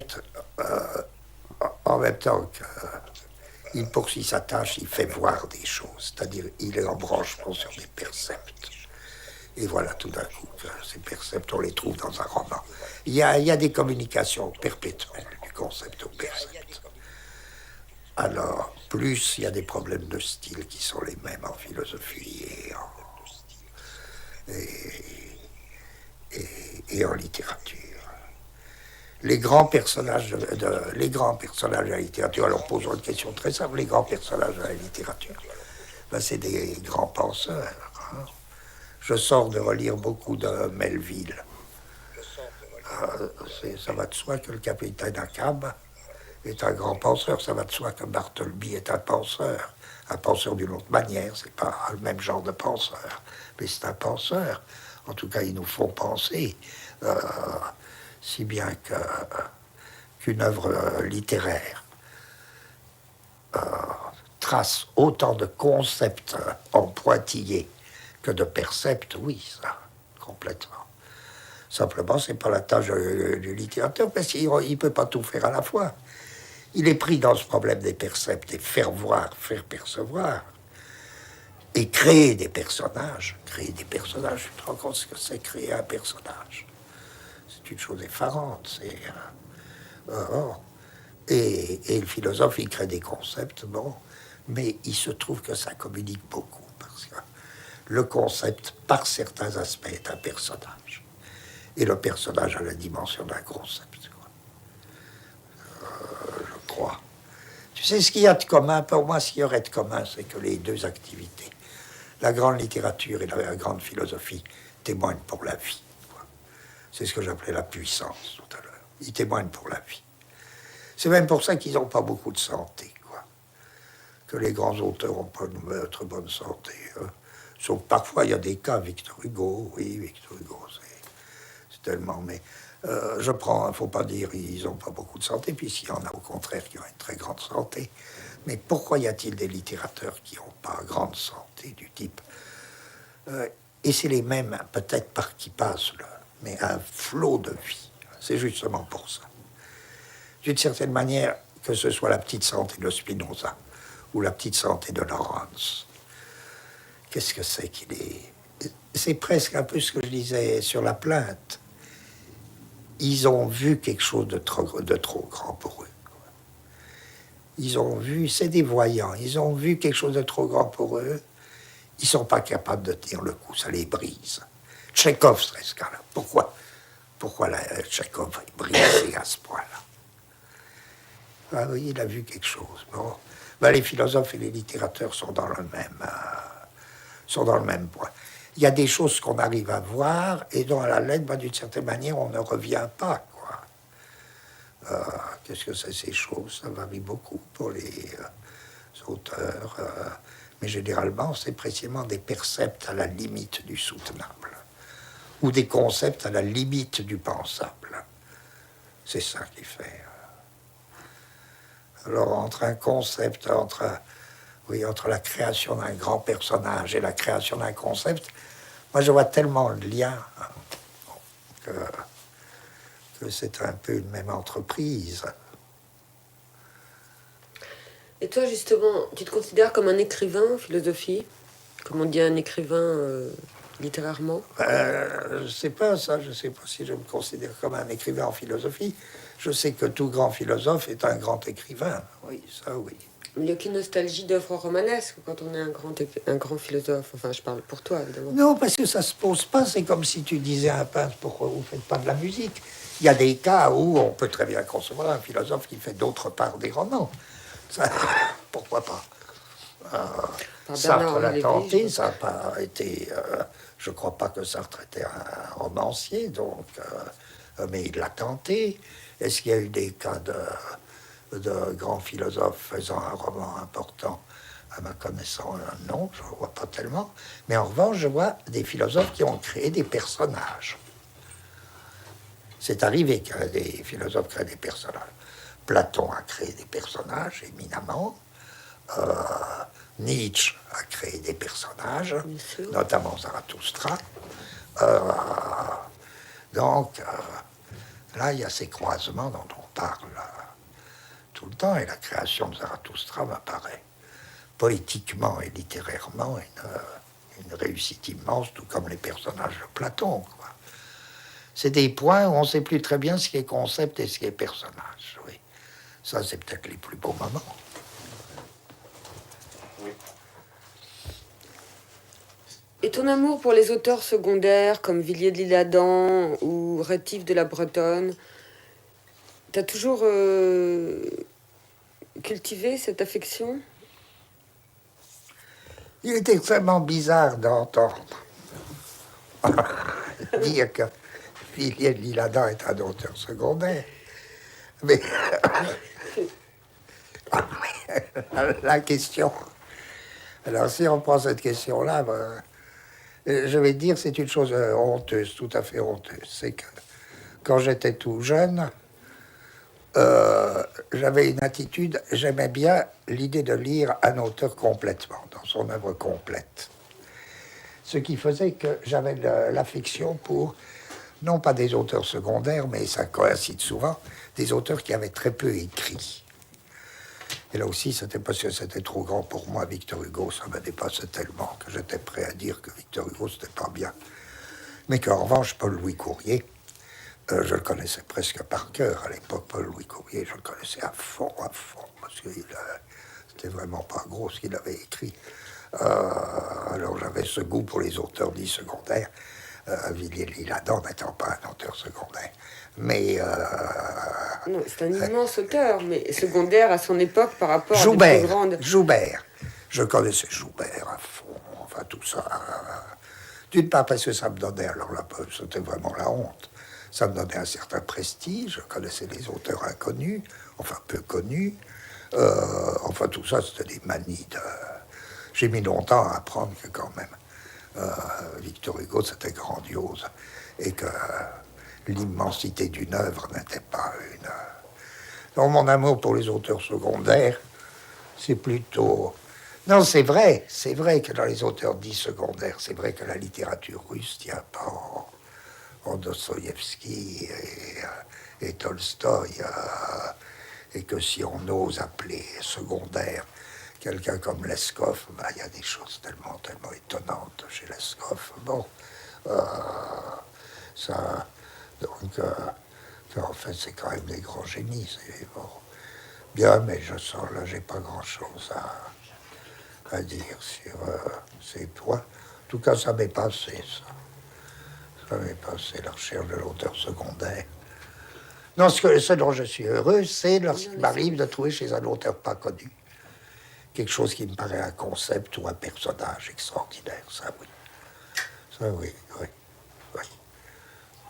concept, en même temps qu'il poursuit sa tâche, il fait voir des choses, c'est-à-dire il est en branchement sur des percepts. Et voilà, tout d'un coup, ces percepts, on les trouve dans un roman. Il y a des communications perpétuelles du concept au percept. Alors, plus il y a des problèmes de style qui sont les mêmes en philosophie et en littérature. Les grands personnages de la littérature, alors posons une question très simple, les grands personnages de la littérature, ben, c'est des grands penseurs. Hein. Je sors de relire beaucoup de Melville. Ça va de soi que le capitaine Ahab est un grand penseur. Ça va de soi que Bartleby est un penseur d'une autre manière. C'est pas le même genre de penseur, mais c'est un penseur. En tout cas, ils nous font penser, si bien qu'une œuvre littéraire trace autant de concepts en pointillés que de percepts, oui, ça, complètement. Simplement, c'est pas la tâche du littérateur, parce qu'il ne peut pas tout faire à la fois. Il est pris dans ce problème des percepts, et faire voir, faire percevoir, et créer des personnages. Créer des personnages, tu te rends compte ce que c'est créer un personnage. C'est une chose effarante. Et le philosophe, il crée des concepts, bon, mais il se trouve que ça communique beaucoup, parce que le concept, par certains aspects, est un personnage. Et le personnage a la dimension d'un concept, quoi. Je crois. Tu sais, ce qu'il y a de commun, pour moi, ce qu'il y aurait de commun, c'est que les deux activités, la grande littérature et la grande philosophie, témoignent pour la vie, quoi. C'est ce que j'appelais la puissance tout à l'heure. Ils témoignent pour la vie. C'est même pour ça qu'ils n'ont pas beaucoup de santé, quoi. Que les grands auteurs n'ont pas une très bonne santé. Sauf parfois, il y a des cas, Victor Hugo, oui, Victor Hugo, c'est tellement... Mais je prends, il ne faut pas dire ils n'ont pas beaucoup de santé, puis s'il y en a au contraire qui ont une très grande santé. Mais pourquoi y a-t-il des littérateurs qui n'ont pas grande santé du type et c'est les mêmes, peut-être par qui passent, mais un flot de vie. C'est justement pour ça. D'une certaine manière, que ce soit la petite santé de Spinoza ou la petite santé de Lawrence, qu'est-ce que c'est qu'il est... C'est presque un peu ce que je disais sur la plainte. Ils ont vu quelque chose de trop grand pour eux. Ils ont vu, c'est des voyants, ils ont vu quelque chose de trop grand pour eux. Ils ne sont pas capables de tenir le coup, ça les brise. Tchekhov serait ce cas-là. Pourquoi Tchekhov est brisé à ce point-là? Ah oui, il a vu quelque chose. Bon. Ben, les philosophes et les littérateurs sont dans le même point. Il y a des choses qu'on arrive à voir et dont à la lettre, ben, d'une certaine manière, on ne revient pas, quoi. Qu'est-ce que c'est ces choses? Ça varie beaucoup pour les auteurs. Mais généralement, c'est précisément des percepts à la limite du soutenable ou des concepts à la limite du pensable. C'est ça qui fait... Alors, entre un concept, entre la création d'un grand personnage et la création d'un concept, moi, je vois tellement le lien que c'est un peu une même entreprise. Et toi, justement, tu te considères comme un écrivain en philosophie? Comme on dit un écrivain littérairement? Je sais pas ça, je sais pas si je me considère comme un écrivain en philosophie. Je sais que tout grand philosophe est un grand écrivain. Oui, ça oui. Il n'y a aucune nostalgie d'œuvres romanesques quand on est un grand philosophe. Enfin, je parle pour toi, évidemment. Non, parce que ça se pose pas. C'est comme si tu disais à un peintre, pourquoi vous faites pas de la musique? Il y a des cas où on peut très bien concevoir un philosophe qui fait d'autre part des romans. Ça, pourquoi pas? Sartre l'a tenté, ça n'a pas été... je ne crois pas que Sartre était un romancier, donc, mais il l'a tenté. Est-ce qu'il y a eu des cas de grands philosophes faisant un roman important? À ma connaissance, non, je ne vois pas tellement. Mais en revanche, je vois des philosophes qui ont créé des personnages. C'est arrivé que des philosophes créent des personnages. Platon a créé des personnages, éminemment. Nietzsche a créé des personnages, notamment Zarathustra. Donc, là, il y a ces croisements dont on parle tout le temps, et la création de Zarathustra m'apparaît poétiquement et littérairement une réussite immense, tout comme les personnages de Platon, quoi. C'est des points où on ne sait plus très bien ce qui est concept et ce qui est personnage. Oui. Ça, c'est peut-être les plus beaux moments. Oui. Et ton amour pour les auteurs secondaires comme Villiers de l'Isle-Adam ou Rétif de la Bretonne, t'as toujours cultivé cette affection? Il est extrêmement bizarre d'entendre dire que Villiers de l'Isle-Adam est un auteur secondaire. Mais la question... Alors, si on prend cette question-là, ben, je vais te dire, c'est une chose honteuse, tout à fait honteuse. C'est que quand j'étais tout jeune, j'avais une attitude, j'aimais bien l'idée de lire un auteur complètement, dans son œuvre complète. Ce qui faisait que j'avais l'affection pour, non pas des auteurs secondaires, mais ça coïncide souvent, des auteurs qui avaient très peu écrit. Et là aussi, c'était parce que c'était trop grand pour moi, Victor Hugo, ça me dépassait tellement que j'étais prêt à dire que Victor Hugo, c'était pas bien. Mais qu'en revanche, Paul-Louis Courrier, je le connaissais presque par cœur à l'époque. Paul-Louis Courrier, je le connaissais à fond, parce que c'était vraiment pas gros ce qu'il avait écrit. Alors j'avais ce goût pour les auteurs dits secondaires, Villiers de l'Isle-Adam n'étant pas un auteur secondaire. Mais... Non, c'est un immense auteur, mais secondaire à son époque par rapport à Joubert, des plus grandes... Joubert. Je connaissais Joubert à fond, enfin tout ça. D'une part parce que ça me donnait, alors là, c'était vraiment la honte, ça me donnait un certain prestige, je connaissais les auteurs inconnus, enfin peu connus, enfin tout ça, c'était des manies de... J'ai mis longtemps à apprendre que quand même, Victor Hugo, c'était grandiose, et que l'immensité d'une œuvre n'était pas une... Donc mon amour pour les auteurs secondaires, c'est plutôt... Non, c'est vrai que dans les auteurs dits secondaires, c'est vrai que la littérature russe tient pas en Dostoïevski et Tolstoï, et que si on ose appeler secondaire quelqu'un comme Leskov, ben, il y a des choses tellement étonnantes chez Leskov. Bon, ça... Donc, en fait, c'est quand même des grands génies. C'est bon. Bien, mais je sens là, j'ai pas grand-chose à dire sur ces points. En tout cas, ça m'est passé, ça. Ça m'est passé, la recherche de l'auteur secondaire. Non, ce dont je suis heureux, c'est lorsqu'il m'arrive de trouver chez un auteur pas connu quelque chose qui me paraît un concept ou un personnage extraordinaire. Ça, oui. Ça, oui, oui, oui.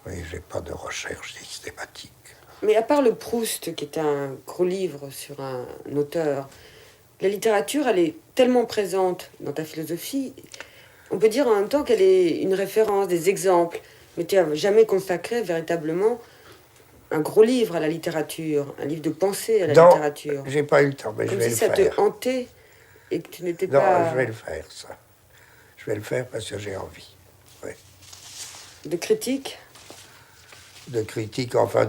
Oui, j'ai pas de recherche systématique. Mais à part le Proust, qui est un gros livre sur un auteur, la littérature, elle est tellement présente dans ta philosophie, on peut dire en même temps qu'elle est une référence, des exemples, mais tu n'as jamais consacré véritablement un gros livre à la littérature, un livre de pensée à la littérature. J'ai pas eu le temps, mais comme je vais si le faire. ça te hantait et que tu n'étais Non, pas... je vais le faire, ça. Je vais le faire parce que j'ai envie. Oui. De critique? De critique, enfin,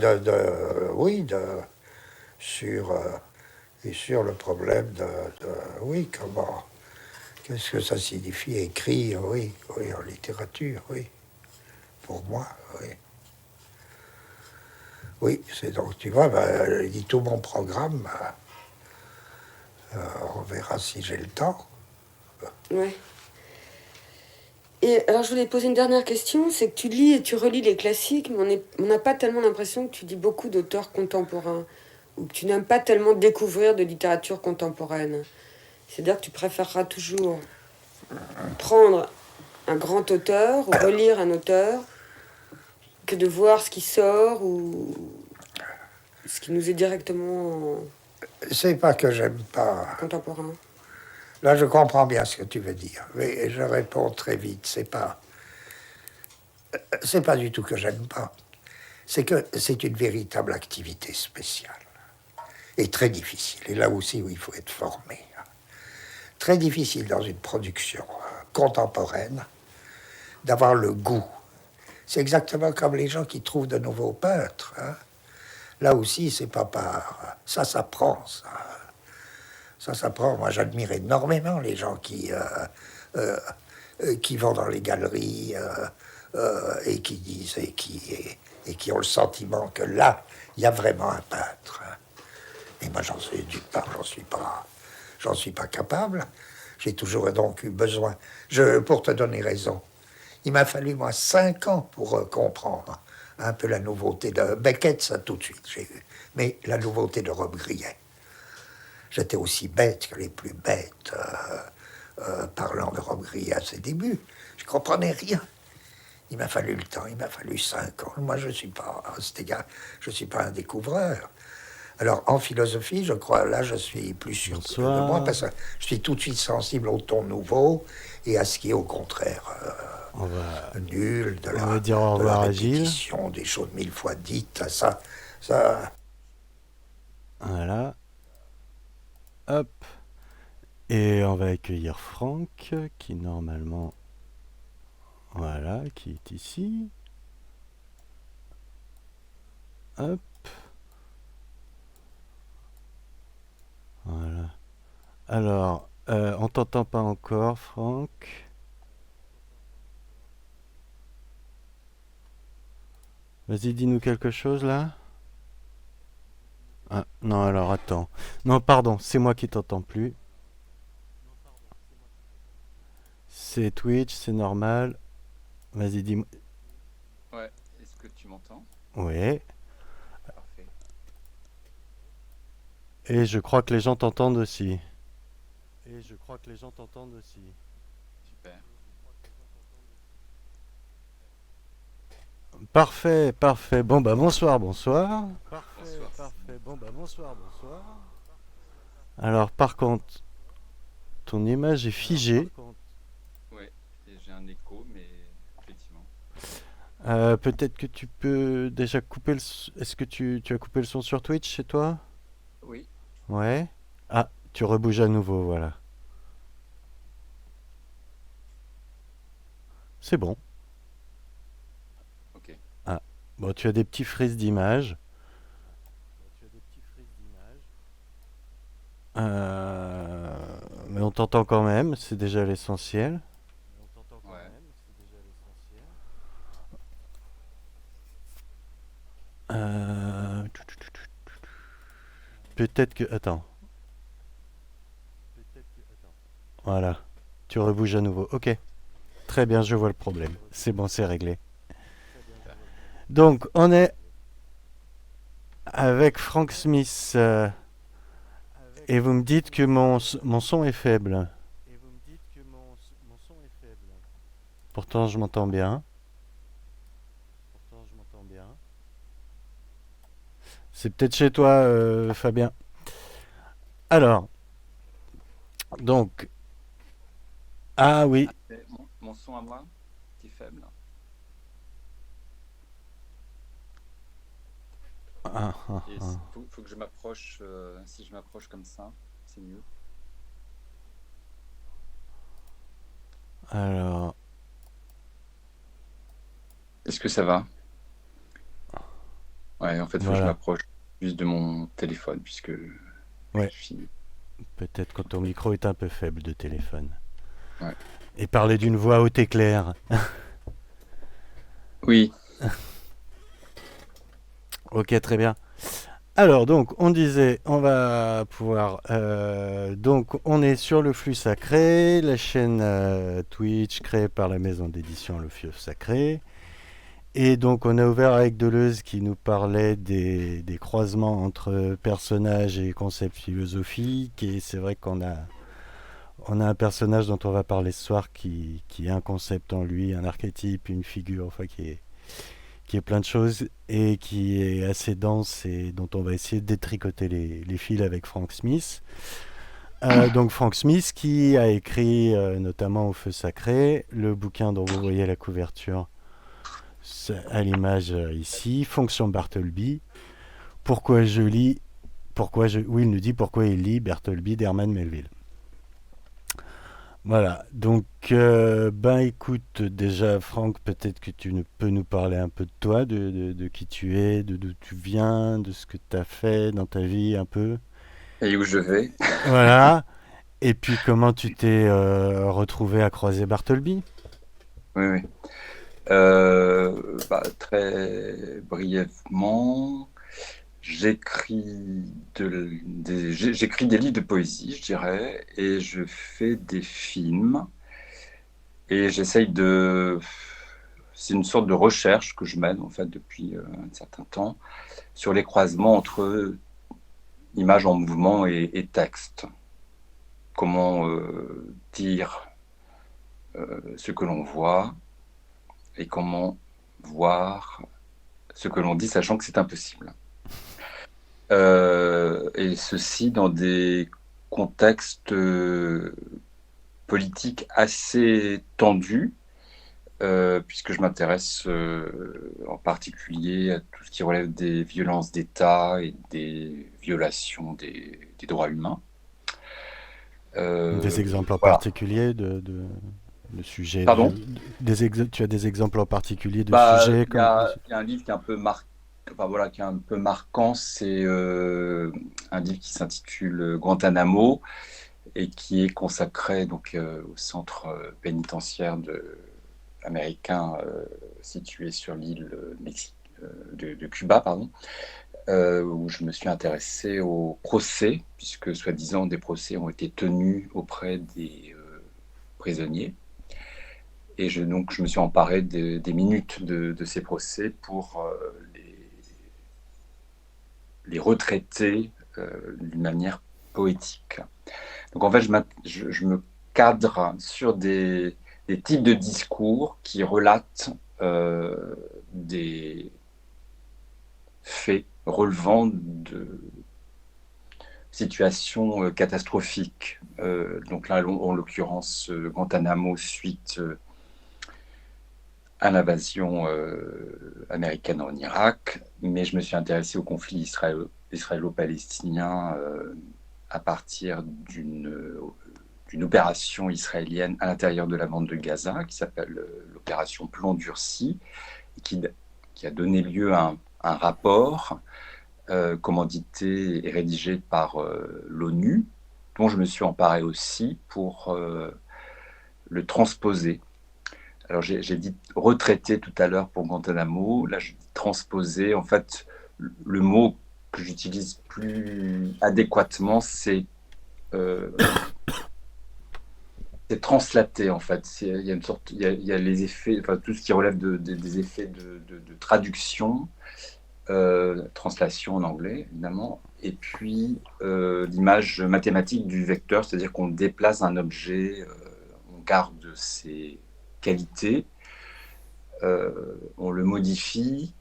oui, sur le problème oui, comment, qu'est-ce que ça signifie écrire, oui, en littérature, oui, pour moi, oui. Oui, c'est donc, tu vois, ben, dit tout mon programme, on verra si j'ai le temps. Ouais. Et alors je voulais poser une dernière question, c'est que tu lis et tu relis les classiques, mais on n'a pas tellement l'impression que tu lis beaucoup d'auteurs contemporains, ou que tu n'aimes pas tellement découvrir de littérature contemporaine. C'est-à-dire que tu préféreras toujours prendre un grand auteur, ou relire un auteur, que de voir ce qui sort, ou ce qui nous est directement C'est pas que j'aime pas... contemporain. Là, je comprends bien ce que tu veux dire, mais je réponds très vite. C'est pas du tout que j'aime pas. C'est que c'est une véritable activité spéciale et très difficile. Et là aussi, où il faut être formé. Très difficile dans une production contemporaine d'avoir le goût. C'est exactement comme les gens qui trouvent de nouveaux peintres. Hein. là aussi, c'est pas par... Ça s'apprend, ça. Ça s'apprend. Moi, j'admire énormément les gens qui vont dans les galeries et qui disent et qui ont le sentiment que là, il y a vraiment un peintre. Et moi, d'une part, j'en suis pas capable. J'ai toujours donc eu besoin. Pour te donner raison, il m'a fallu, moi, 5 ans pour comprendre un peu la nouveauté de Beckett, ça tout de suite, j'ai eu. Mais la nouveauté de Rob Grillet. J'étais aussi bête que les plus bêtes, parlant de Rob Grillet à ses débuts. Je ne comprenais rien. Il m'a fallu le temps, il m'a fallu 5 ans. Moi, je ne suis pas, à cet égard, je suis pas un découvreur. Alors, en philosophie, je crois, là, je suis plus sûr de moi, parce que je suis tout de suite sensible au ton nouveau et à ce qui est, au contraire, nul, de la répétition, des choses 1000 fois dites. Ça... Voilà. Hop. Et on va accueillir Franck, qui normalement... Voilà, qui est ici. Hop. Voilà. Alors, on t'entend pas encore, Franck. Vas-y, dis-nous quelque chose, là. Ah, non, alors, attends. Non, pardon, c'est moi qui t'entends plus. C'est Twitch, c'est normal. Vas-y, dis-moi. Ouais, est-ce que tu m'entends? Ouais. Parfait. Et je crois que les gens t'entendent aussi. Super. Parfait, parfait. Bon, bah, bonsoir, bonsoir. Bonsoir. Bon, bah, bonsoir. Alors, par contre, ton image est figée. Ouais, et j'ai un écho, mais effectivement. Peut-être que tu peux déjà couper le... Est-ce que tu as coupé le son sur Twitch chez toi? Oui, Ouais. Ah, tu rebouges à nouveau, voilà. C'est bon. ok. Ah, bon, tu as des petits frises d'image. Mais on t'entend quand même, c'est déjà l'essentiel. Ouais. Peut-être que... Attends. Voilà. Tu rebouges à nouveau. Ok. Très bien, je vois le problème. C'est bon, c'est réglé. Donc, on est avec Frank Smith. Et vous me dites que mon son est faible. Pourtant, je m'entends bien. C'est peut-être chez toi, Fabien. Alors, donc... Ah oui. C'est mon son à moi qui est faible. Et faut que je m'approche. Si je m'approche comme ça, c'est mieux. Alors... Est-ce que ça va? Ouais, en fait, faut que je Voilà. m'approche juste de mon téléphone, puisque Ouais. je suis... Peut-être quand ton micro est un peu faible de téléphone. Ouais. Et parler d'une voix haute et claire. Oui, Ok, très bien. Alors, donc, on disait, on va pouvoir... donc, on est sur le flux sacré, la chaîne Twitch créée par la maison d'édition Le Flux Sacré. Et donc, on a ouvert avec Deleuze qui nous parlait des croisements entre personnages et concepts philosophiques. Et c'est vrai qu'on a un personnage dont on va parler ce soir qui a un concept en lui, un archétype, une figure, enfin qui est plein de choses et qui est assez dense et dont on va essayer de détricoter les fils avec Frank Smith. Donc Frank Smith qui a écrit notamment Au Feu Sacré, le bouquin dont vous voyez la couverture à l'image ici, Fonction Bartleby. Pourquoi je lis, oui, il nous dit pourquoi il lit Bartleby d'Herman Melville. Voilà, donc ben écoute, déjà Franck, peut-être que peux nous parler un peu de toi, de qui tu es, de d'où tu viens, de ce que tu as fait dans ta vie un peu. Et où je vais? Voilà, et puis comment tu t'es retrouvé à croiser Bartleby. Oui, oui. Très brièvement, j'écris des livres de poésie, je dirais, et je fais des films. Et c'est une sorte de recherche que je mène en fait depuis un certain temps sur les croisements entre images en mouvement et texte. Comment dire ce que l'on voit et comment voir ce que l'on dit, sachant que c'est impossible. Et ceci dans des contextes politiques assez tendus, puisque je m'intéresse en particulier à tout ce qui relève des violences d'État et des violations des droits humains. Des exemples en Voilà. particulier de sujets, Pardon? tu as des exemples en particulier de Bah, sujets comme il y a un livre qui est un peu enfin, voilà, qui est un peu marquant, c'est un livre qui s'intitule Guantanamo et qui est consacré donc au centre pénitentiaire américain situé sur l'île de Cuba, pardon, où je me suis intéressé aux procès, puisque soi-disant des procès ont été tenus auprès des prisonniers. Et donc, je me suis emparé des minutes de ces procès pour les retraiter d'une manière poétique. Donc, en fait, je me cadre sur des types de discours qui relatent des faits relevant de situations catastrophiques. Donc là, en l'occurrence, Guantanamo, suite à l'invasion américaine en Irak, mais je me suis intéressé au conflit israélo-palestinien à partir d'une opération israélienne à l'intérieur de la bande de Gaza, qui s'appelle l'opération Plan Durci, qui a donné lieu à un rapport commandité et rédigé par l'ONU, dont je me suis emparé aussi pour le transposer. Alors j'ai dit retraiter tout à l'heure pour Guantanamo, là je dis transposer. En fait, le mot que j'utilise plus adéquatement, euh, c'est translater en fait. Il y a une sorte, il y a les effets, enfin tout ce qui relève des effets de traduction, translation en anglais évidemment, et puis l'image mathématique du vecteur, c'est-à-dire qu'on déplace un objet, on garde ses qualités, on le modifie,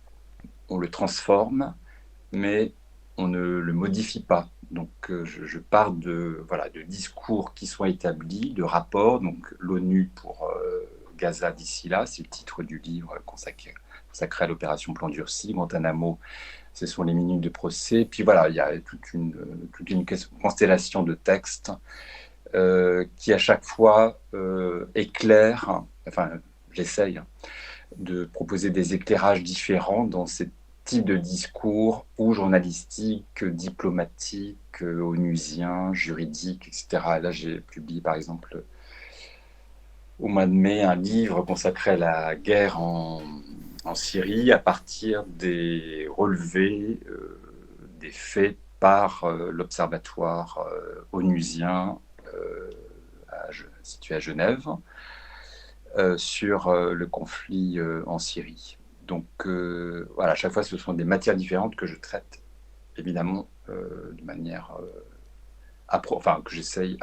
on le transforme, mais on ne le modifie pas. Donc je pars de discours qui sont établis, de rapports. Donc l'ONU pour Gaza d'ici là, c'est le titre du livre consacré à l'opération Plan Durci. Guantanamo, ce sont les minutes de procès. Puis voilà, il y a toute une constellation de textes qui à chaque fois éclairent, enfin j'essaye de proposer des éclairages différents dans ces types de discours ou journalistiques, diplomatiques, onusiens, juridiques, etc. Et là, j'ai publié, par exemple, au mois de mai, un livre consacré à la guerre en Syrie à partir des relevés des faits par l'Observatoire onusien situé à Genève, sur le conflit en Syrie. Donc voilà, à chaque fois, ce sont des matières différentes que je traite, évidemment, de manière enfin, que j'essaye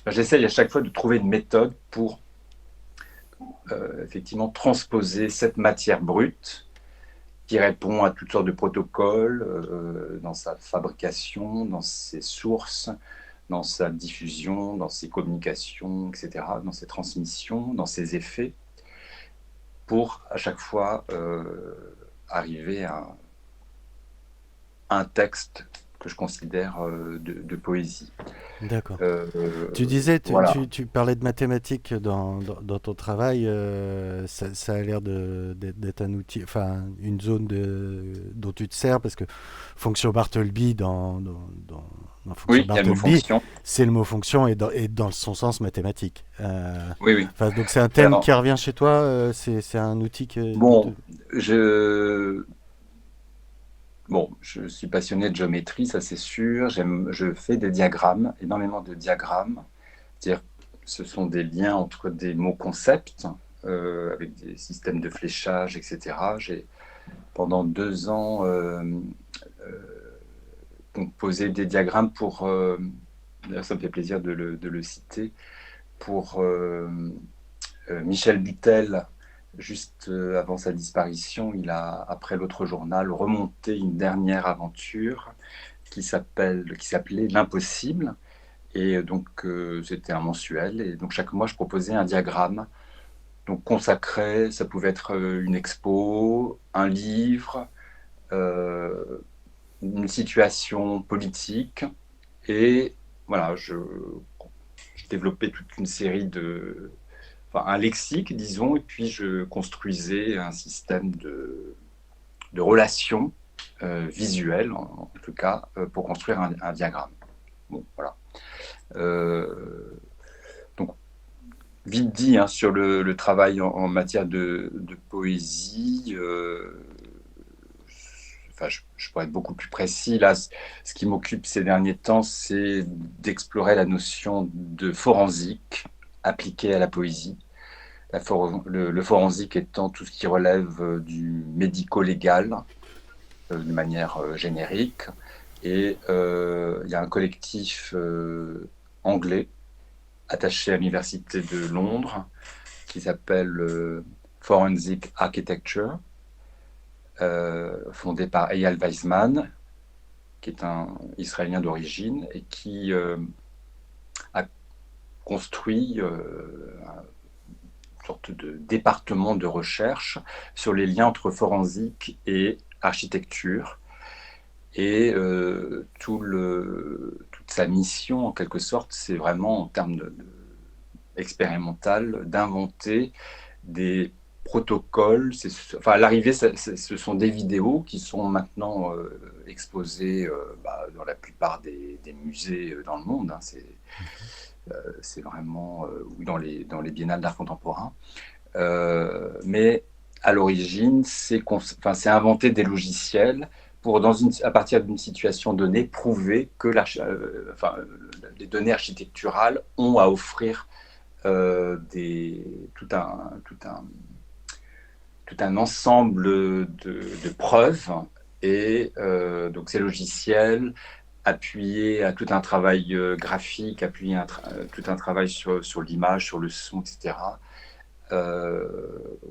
j'essaye à chaque fois de trouver une méthode pour effectivement transposer cette matière brute qui répond à toutes sortes de protocoles dans sa fabrication, dans ses sources, dans sa diffusion, dans ses communications, etc., dans ses transmissions, dans ses effets, pour à chaque fois arriver à un texte que je considère de poésie. D'accord. Euh, Tu disais, voilà. tu parlais de mathématiques dans ton travail. Ça a l'air d'être un outil, enfin une zone dont tu te sers parce que fonction Bartleby dans fonction Oui, il y a le mot Bartleby, fonction. c'est le mot fonction et dans son sens mathématique. Oui, oui. Enfin, donc c'est un thème qui Alors, revient chez toi. C'est un outil bon, je, je suis passionné de géométrie, ça c'est sûr. Je fais des diagrammes, énormément de diagrammes. C'est-à-dire, ce sont des liens entre des mots-concepts, avec des systèmes de fléchage, etc. J'ai, pendant 2 ans, composé des diagrammes pour, d'ailleurs, ça me fait plaisir de le citer, pour Michel Butel, juste avant sa disparition. Il a, après l'autre journal, remonté une dernière aventure qui s'appelait L'Impossible. Et donc, c'était un mensuel. Et donc, chaque mois, je proposais un diagramme. Donc, consacré, ça pouvait être une expo, un livre, euh, une situation politique. Et voilà, je développais toute une série enfin, un lexique, disons, et puis je construisais un système de relations visuelles, en tout cas, pour construire un diagramme. Bon, voilà. Euh, donc, vite dit, hein, sur le travail en matière de poésie, enfin, je pourrais être beaucoup plus précis. Là, ce qui m'occupe ces derniers temps, c'est d'explorer la notion de forensique appliquée à la poésie. Le forensique étant tout ce qui relève du médico-légal de manière générique. Et il y a un collectif anglais attaché à l'Université de Londres qui s'appelle Forensic Architecture, fondé par Eyal Weizman, qui est un Israélien d'origine et qui a construit sorte de département de recherche sur les liens entre forensique et architecture. Et toute sa mission, en quelque sorte, c'est vraiment, en termes expérimental, d'inventer des protocoles. Enfin, à l'arrivée, ce sont des vidéos qui sont maintenant exposées dans la plupart des musées dans le monde. Hein. C'est vraiment dans les biennales d'art contemporain. Mais à l'origine, c'est inventer des logiciels pour, à partir d'une situation donnée, prouver que les données architecturales ont à offrir tout un ensemble de preuves. Et donc ces logiciels appuyés à tout un travail graphique, appuyés à tout un travail sur l'image, sur le son, etc.,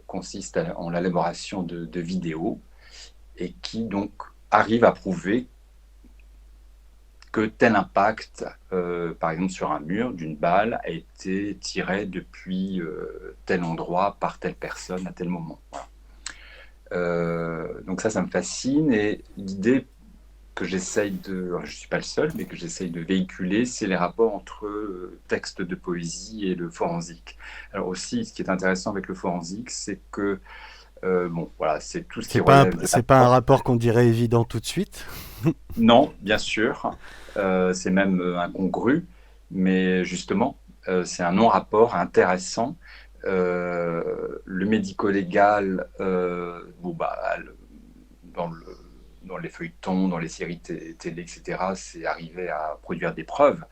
consiste en l'élaboration de vidéos et qui donc arrive à prouver que tel impact, par exemple sur un mur, d'une balle, a été tiré depuis tel endroit par telle personne à tel moment. Voilà. Donc ça me fascine, et l'idée que j'essaye je ne suis pas le seul, mais que j'essaye de véhiculer, c'est les rapports entre texte de poésie et le forensique. Alors aussi, ce qui est intéressant avec le forensique, c'est que voilà, c'est tout ce qui relève de c'est pas un rapport qu'on dirait évident tout de suite. Non, bien sûr, c'est même incongru, mais justement, c'est un non-rapport intéressant. Le médico-légal, dans les feuilletons, dans les séries télé, etc., c'est arrivé à produire des preuves.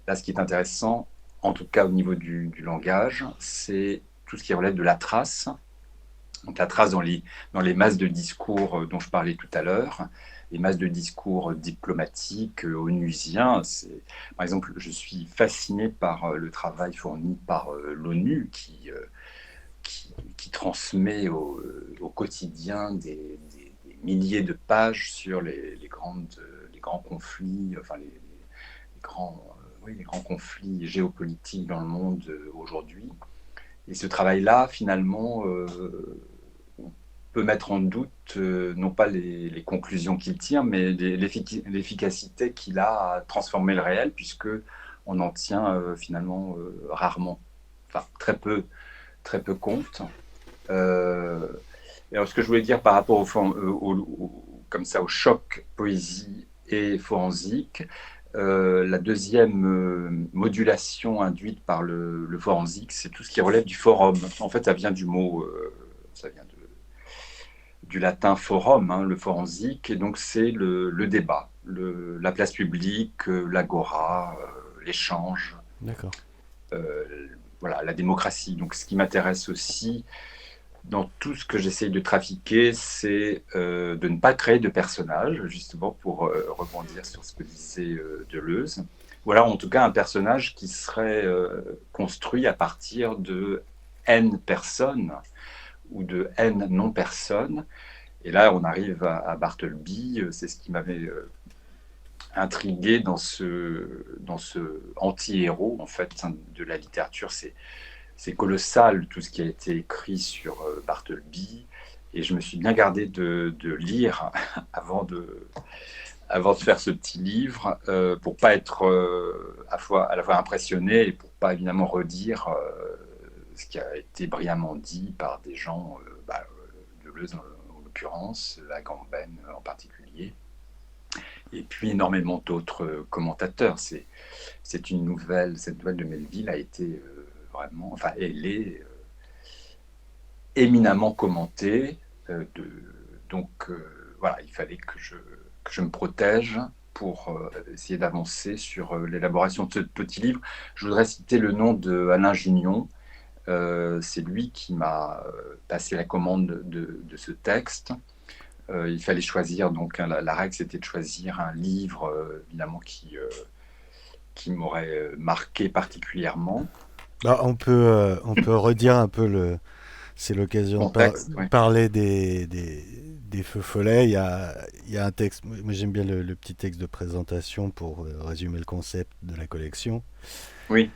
Là, ce qui est intéressant, en tout cas au niveau du langage, c'est tout ce qui relève de la trace. Donc la trace dans les masses de discours dont je parlais tout à l'heure, les masses de discours diplomatiques, onusiens. Par exemple, je suis fasciné par le travail fourni par l'ONU qui transmet au quotidien des milliers de pages sur les grands conflits, enfin les grands conflits géopolitiques dans le monde aujourd'hui. Et ce travail-là, finalement, peut mettre en doute non pas les conclusions qu'il tire, mais l'efficacité qu'il a à transformer le réel, puisque on en tient finalement rarement, enfin très peu compte. Et alors, ce que je voulais dire par rapport comme ça, au choc poésie et forensique, la deuxième modulation induite par le forensique, c'est tout ce qui relève du forum. En fait, ça vient du mot, ça vient du latin forum, hein, le forensique, et donc c'est le débat, la place publique, l'agora, l'échange, D'accord. voilà, la démocratie. Donc, ce qui m'intéresse aussi dans tout ce que j'essaye de trafiquer, c'est de ne pas créer de personnages, justement pour rebondir sur ce que disait Deleuze. Voilà, en tout cas, un personnage qui serait construit à partir de N personnes ou de N non-personnes. Et là, on arrive à Bartleby, c'est ce qui m'avait intrigué dans ce anti-héros, en fait, de la littérature. C'est colossal tout ce qui a été écrit sur Bartleby, et je me suis bien gardé de lire avant de faire ce petit livre, pour pas être à la fois impressionné et pour pas évidemment redire ce qui a été brillamment dit par des gens, Deleuze en l'occurrence, Agamben en particulier, et puis énormément d'autres commentateurs. Cette nouvelle de Melville a été vraiment, enfin, elle est éminemment commentée. Donc, voilà, il fallait que je me protège pour essayer d'avancer sur l'élaboration de ce petit livre. Je voudrais citer le nom de Alain Gignon. C'est lui qui m'a passé la commande de ce texte. Il fallait choisir, donc la règle c'était de choisir un livre évidemment qui m'aurait marqué particulièrement. Bah, on peut redire un peu c'est l'occasion de parler des feux follets. Il y a un texte, moi j'aime bien le petit texte de présentation pour résumer le concept de la collection. Oui.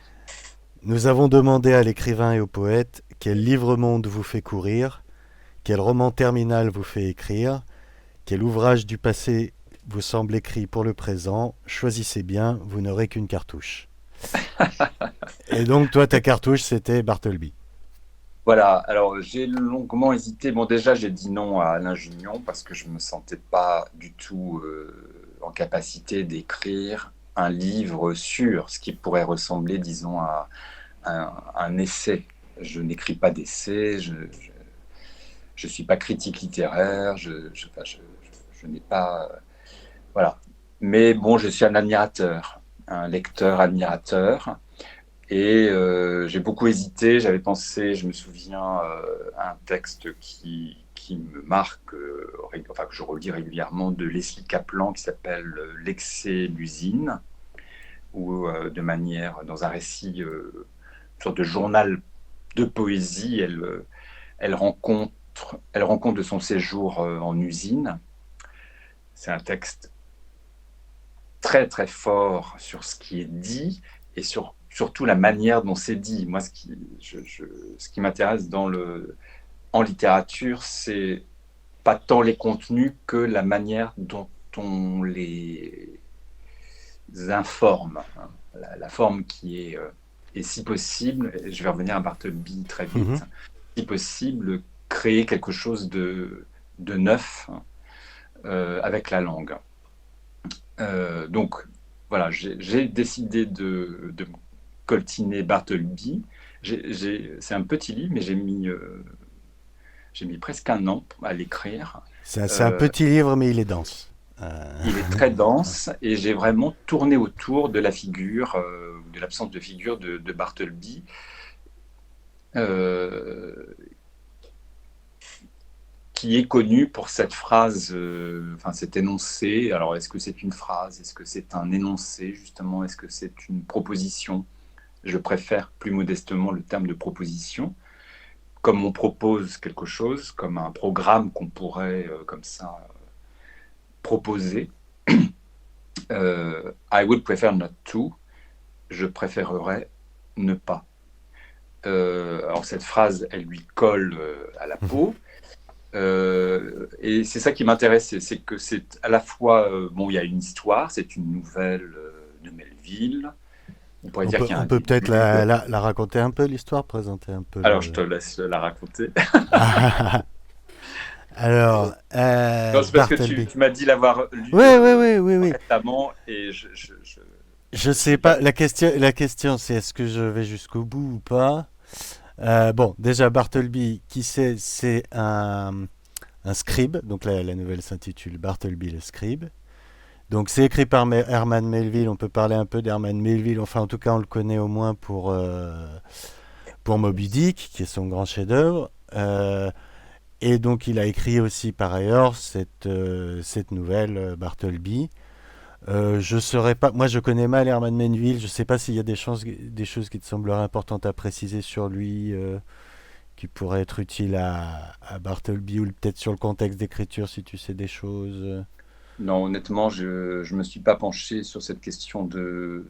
Nous avons demandé à l'écrivain et au poète quel livre-monde vous fait courir, quel roman terminal vous fait écrire, quel ouvrage du passé vous semble écrit pour le présent. Choisissez bien, vous n'aurez qu'une cartouche. Et donc, toi, ta cartouche, c'était Bartleby. Voilà, alors j'ai longuement hésité. Bon, déjà, j'ai dit non à Alain Gignon parce que je ne me sentais pas du tout en capacité d'écrire un livre sur ce qui pourrait ressembler, disons, à un essai. Je n'écris pas d'essai, je ne suis pas critique littéraire, je n'ai pas... voilà. Mais bon, je suis un admirateur, un lecteur admirateur. Et j'ai beaucoup hésité, j'avais pensé, je me souviens, à un texte qui me marque, enfin que je relis régulièrement, de Leslie Kaplan, qui s'appelle L'excès l'usine, où dans un récit, une sorte de journal de poésie, elle rencontre de son séjour en usine. C'est un texte très très fort sur ce qui est dit et surtout la manière dont c'est dit. Moi, ce qui m'intéresse en littérature, c'est pas tant les contenus que la manière dont on les informe. La forme qui est, et si possible, je vais revenir à Bartleby très vite, si possible, créer quelque chose de neuf avec la langue. Donc, voilà, j'ai décidé de coltiner Bartleby. C'est un petit livre, mais j'ai mis presque un an à l'écrire. C'est un petit livre, mais il est dense. Il est très dense, et j'ai vraiment tourné autour de la figure, de l'absence de figure de Bartleby, qui est connu pour cette phrase, cet énoncé. Alors, est-ce que c'est une phrase? Est-ce que c'est un énoncé, justement? Est-ce que c'est une proposition? Je préfère plus modestement le terme de proposition. Comme on propose quelque chose, comme un programme qu'on pourrait, comme ça, proposer. I would prefer not to. Je préférerais ne pas. Alors, cette phrase, elle lui colle à la peau. Et c'est ça qui m'intéressait, c'est que c'est à la fois, bon, il y a une histoire, c'est une nouvelle de Melville. On pourrait dire qu'il y a On un peut peut-être début. la raconter un peu, l'histoire, présenter un peu Alors, je le... te laisse la raconter. Alors, Non, c'est parce que Bartleby. tu m'as dit l'avoir lu Oui, oui, oui, oui, oui. récemment et Je je sais sais pas. pas, la question c'est est-ce que je vais jusqu'au bout ou pas? Bon, déjà, Bartleby, qui c'est un scribe, donc la nouvelle s'intitule Bartleby le scribe. Donc c'est écrit par Herman Melville, on peut parler un peu d'Herman Melville, enfin en tout cas on le connaît au moins pour Moby Dick, qui est son grand chef-d'œuvre. Et donc il a écrit aussi par ailleurs cette nouvelle Bartleby. Je saurais pas, moi je connais mal Herman Melville, je sais pas s'il y a des choses qui te sembleraient importantes à préciser sur lui, qui pourraient être utiles à Bartleby, ou peut-être sur le contexte d'écriture si tu sais des choses. Non, honnêtement, je me suis pas penché sur cette question de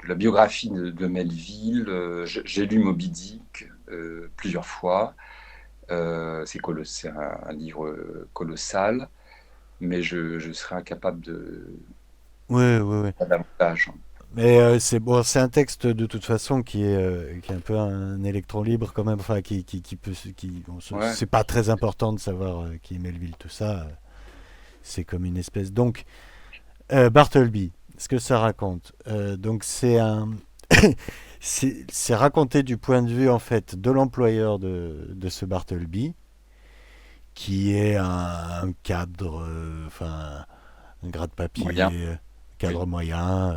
la biographie de Melville. J'ai lu Moby Dick plusieurs fois. C'est un livre colossal, mais je serais incapable de Oui, oui, oui. faire davantage. Mais c'est bon, c'est un texte de toute façon qui est un peu un électron libre quand même, enfin qui peut, bon, Ouais. c'est pas très important de savoir qui est Melville, tout ça. C'est comme une espèce. Donc Bartleby, ce que ça raconte, donc c'est raconté du point de vue en fait de l'employeur de ce Bartleby, qui est un cadre, enfin un grade papier, Moyen. cadre Oui. moyen,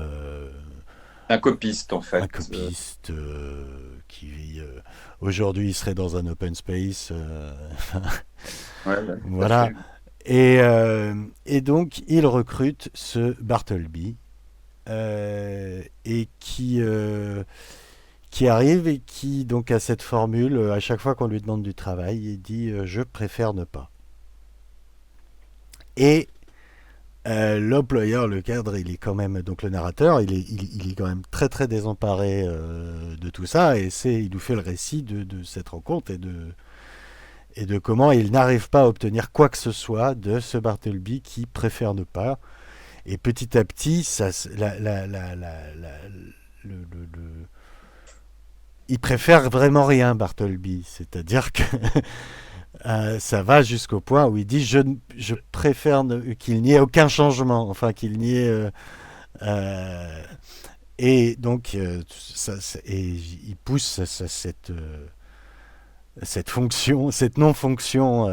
Un copiste, en un fait. copiste qui vit. Aujourd'hui, il serait dans un open space. Ouais, ouais, tout à Voilà. fait. Et donc, il recrute ce Bartleby et qui arrive et qui donc a cette formule à chaque fois qu'on lui demande du travail, il dit je préfère ne pas. Et l'employeur, le cadre, il est quand même, donc le narrateur, il est quand même très très désemparé de tout ça, et il nous fait le récit de cette rencontre et de comment il n'arrive pas à obtenir quoi que ce soit de ce Bartleby qui préfère ne pas. Et petit à petit, il préfère vraiment rien, Bartleby. C'est-à-dire que ça va jusqu'au point où il dit je préfère qu'il n'y ait aucun changement, enfin qu'il n'y ait euh, et donc et il pousse cette fonction, cette non-fonction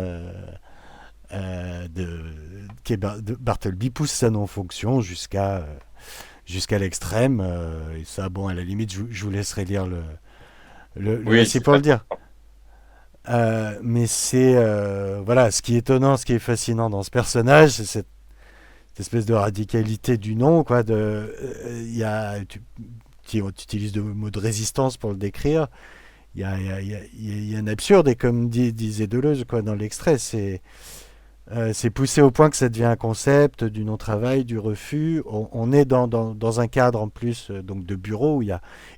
de Bartleby pousse sa non-fonction jusqu'à l'extrême. Et ça, bon, à la limite, je vous laisserai lire le Oui, récit c'est pour pas. le dire. Mais c'est voilà, ce qui est étonnant, ce qui est fascinant dans ce personnage, c'est cette espèce de radicalité du nom, quoi. Tu utilises le mot de résistance pour le décrire. Il y a un absurde, et comme disait Deleuze, quoi, dans l'extrait, c'est poussé au point que ça devient un concept du non-travail, du refus. On est dans un cadre en plus donc de bureau où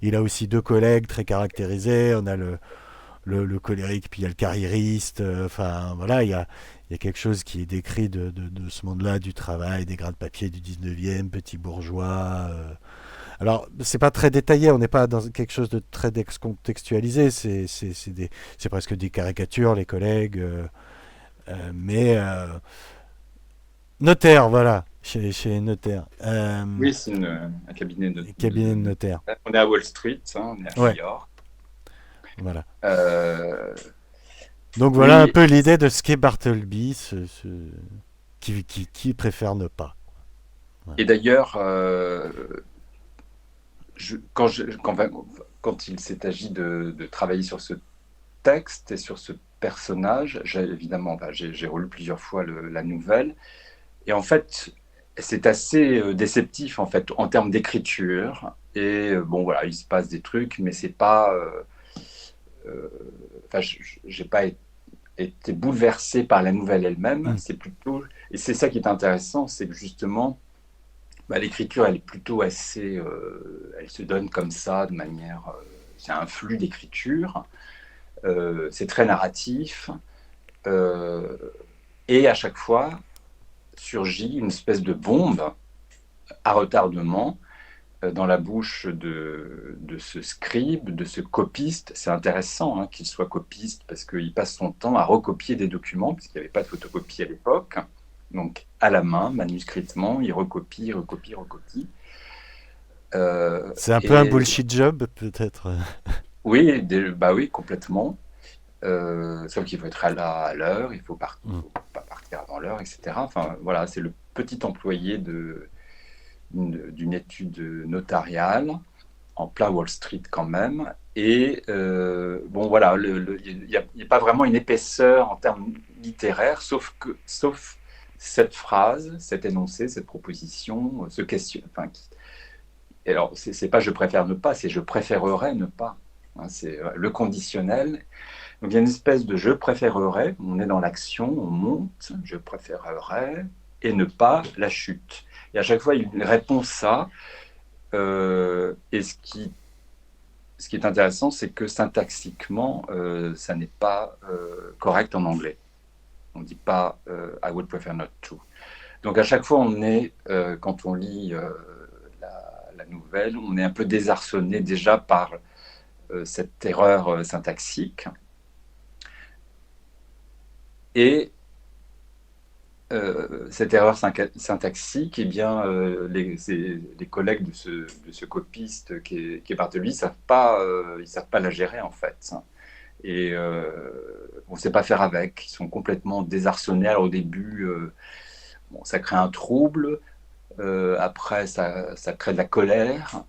il a aussi deux collègues très caractérisés. On a le colérique, puis il y a le carriériste. Enfin, voilà, il y a quelque chose qui est décrit de ce monde-là, du travail, des grains de papier du 19e, petits bourgeois. Alors, c'est pas très détaillé, on n'est pas dans quelque chose de très décontextualisé, c'est presque des caricatures, les collègues. Mais notaire, voilà, chez notaire. Oui, c'est un cabinet Cabinet de notaire. On est à Wall Street, hein, on est à New Ouais, York. voilà. Euh, Donc voilà un oui, peu l'idée de ce qu'est Bartleby, qui préfère ne pas. Voilà. et d'ailleurs, quand il s'est agi de travailler sur ce texte et sur ce personnage, évidemment, j'ai relu plusieurs fois la nouvelle, et en fait, c'est assez déceptif en fait en termes d'écriture. Et bon, voilà, il se passe des trucs, mais c'est pas. Euh, Enfin, j'ai pas été bouleversé par la nouvelle elle-même. Mm. C'est plutôt, et c'est ça qui est intéressant, c'est que justement, l'écriture, elle est plutôt assez, elle se donne comme ça, de manière, c'est un flux d'écriture, c'est très narratif, Euh, et à chaque fois surgit une espèce de bombe à retardement dans la bouche de ce scribe, de ce copiste. C'est intéressant qu'il soit copiste parce qu'il passe son temps à recopier des documents, puisqu'il n'y avait pas de photocopie à l'époque. Donc, à la main, manuscritement, il recopie, recopie, recopie. C'est un peu un bullshit job, peut-être. Oui, bah oui, complètement. Sauf qu'il faut être à l'heure, il ne faut pas partir avant l'heure, etc. Enfin, voilà, c'est le petit employé d'une étude notariale en plein Wall Street quand même. Et bon, voilà, il n'y a pas vraiment une épaisseur en termes littéraires, sauf cette phrase, cet énoncé, cette proposition, ce question. Enfin, alors, c'est pas je préfère ne pas, c'est je préférerais ne pas. C'est le conditionnel. Donc, il y a une espèce de je préférerais, on est dans l'action, on monte, je préférerais, et ne pas la chute. Et à chaque fois, il répond ça. Et ce qui est intéressant, c'est que syntaxiquement, ça n'est pas correct en anglais. On ne dit pas I would prefer not to. Donc à chaque fois, on est, quand on lit la nouvelle, on est un peu désarçonné déjà par cette erreur syntaxique. Et cette erreur syntaxique, eh bien, les collègues de ce copiste qui est Barthelemy, ils savent pas la gérer en fait. Et on ne sait pas faire avec. Ils sont complètement désarçonnés. Alors au début, bon, ça crée un trouble. Après, ça crée de la colère.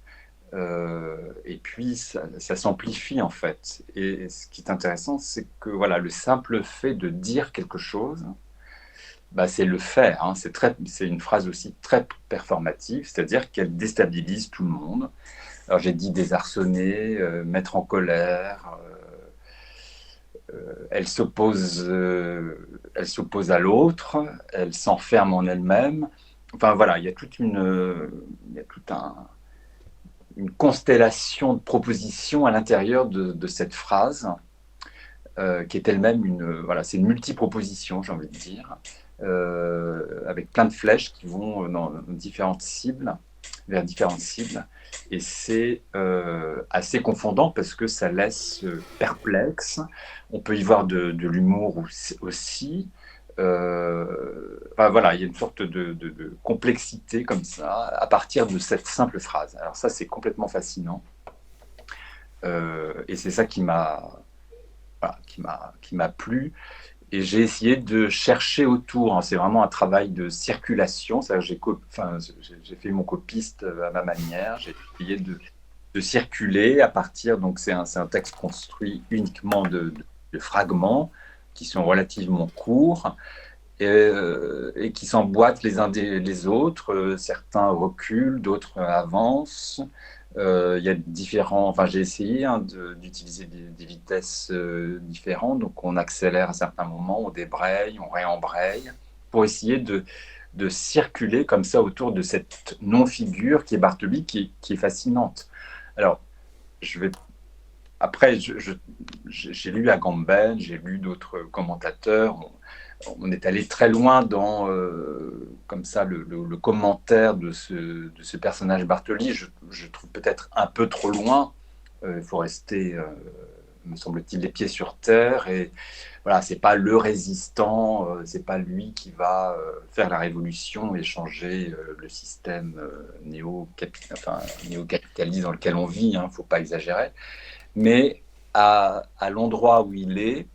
Et puis, ça s'amplifie en fait. Et ce qui est intéressant, c'est que voilà, le simple fait de dire quelque chose, bah, c'est le faire. C'est une phrase aussi très performative, c'est-à-dire qu'elle déstabilise tout le monde. Alors j'ai dit désarçonner, mettre en colère. Elle s'oppose à l'autre, elle s'enferme en elle-même. Enfin voilà, il y a toute une constellation de propositions à l'intérieur de cette phrase qui est elle-même c'est une multiproposition, j'ai envie de dire. Avec plein de flèches qui vont dans différentes cibles, vers différentes cibles. Et c'est assez confondant parce que ça laisse perplexe. On peut y voir de l'humour aussi. Enfin, voilà, il y a une sorte de complexité comme ça à partir de cette simple phrase. Alors ça, c'est complètement fascinant. Et c'est ça qui m'a plu. Et j'ai essayé de chercher autour. C'est vraiment un travail de circulation. J'ai fait mon copiste à ma manière. J'ai essayé de circuler à partir. Donc, c'est un texte construit uniquement de fragments qui sont relativement courts et qui s'emboîtent les uns les autres. Certains reculent, d'autres avancent. Il y a j'ai essayé d'utiliser des vitesses différentes, donc on accélère à certains moments, on débraye, on réembraye, pour essayer de circuler comme ça autour de cette non-figure qui est Bartleby, qui est fascinante. Alors, après, j'ai lu Agamben, j'ai lu d'autres commentateurs. On est allé très loin dans comme ça le commentaire de ce personnage Bartoli. Je trouve peut-être un peu trop loin. Il faut rester, me semble-t-il, les pieds sur terre. Et voilà, c'est pas le résistant, c'est pas lui qui va faire la révolution et changer le système néo-capitaliste dans lequel on vit. Faut pas exagérer. Mais à l'endroit où il est,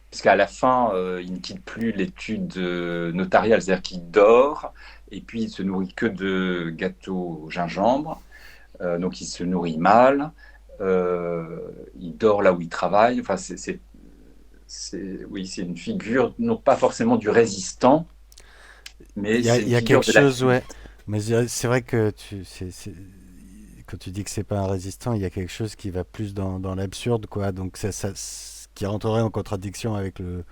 parce qu'à la fin, il ne quitte plus l'étude notariale, c'est-à-dire qu'il dort, et puis il se nourrit que de gâteaux au gingembre, donc il se nourrit mal, il dort là où il travaille. Enfin, c'est une figure, non pas forcément du résistant, mais Il y a, c'est il une y a figure quelque de la... chose, ouais. Mais c'est vrai que quand tu dis que c'est pas un résistant, il y a quelque chose qui va plus dans l'absurde, quoi. Donc qui rentrerait en contradiction avec le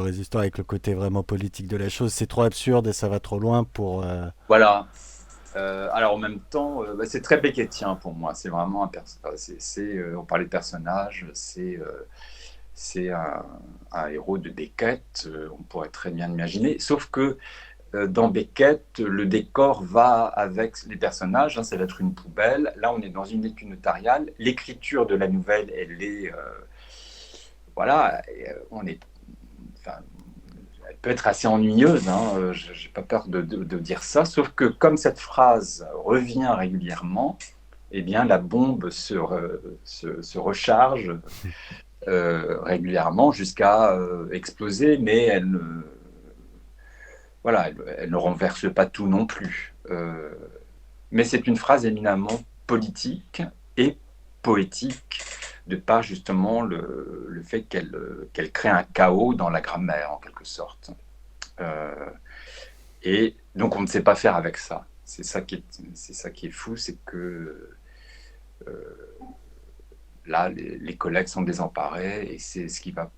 résistant, avec le côté vraiment politique de la chose. C'est trop absurde et ça va trop loin pour. Voilà. Alors en même temps, c'est très Beckettien pour moi. C'est vraiment on parlait de personnage, c'est un héros de Beckett, on pourrait très bien l'imaginer, sauf que dans Beckett, le décor va avec les personnages, hein, ça va être une poubelle. Là, on est dans une étude notariale. L'écriture de la nouvelle, elle est. Voilà, on est. Enfin, elle peut être assez ennuyeuse, hein, je n'ai pas peur de dire ça, sauf que comme cette phrase revient régulièrement, eh bien, la bombe se recharge régulièrement jusqu'à exploser, mais voilà, elle ne renverse pas tout non plus. Mais c'est une phrase éminemment politique et poétique, de par justement le fait qu'elle crée un chaos dans la grammaire, en quelque sorte. Et donc on ne sait pas faire avec ça. C'est ça qui est fou, c'est que là, les collègues sont désemparés, et c'est ce qui va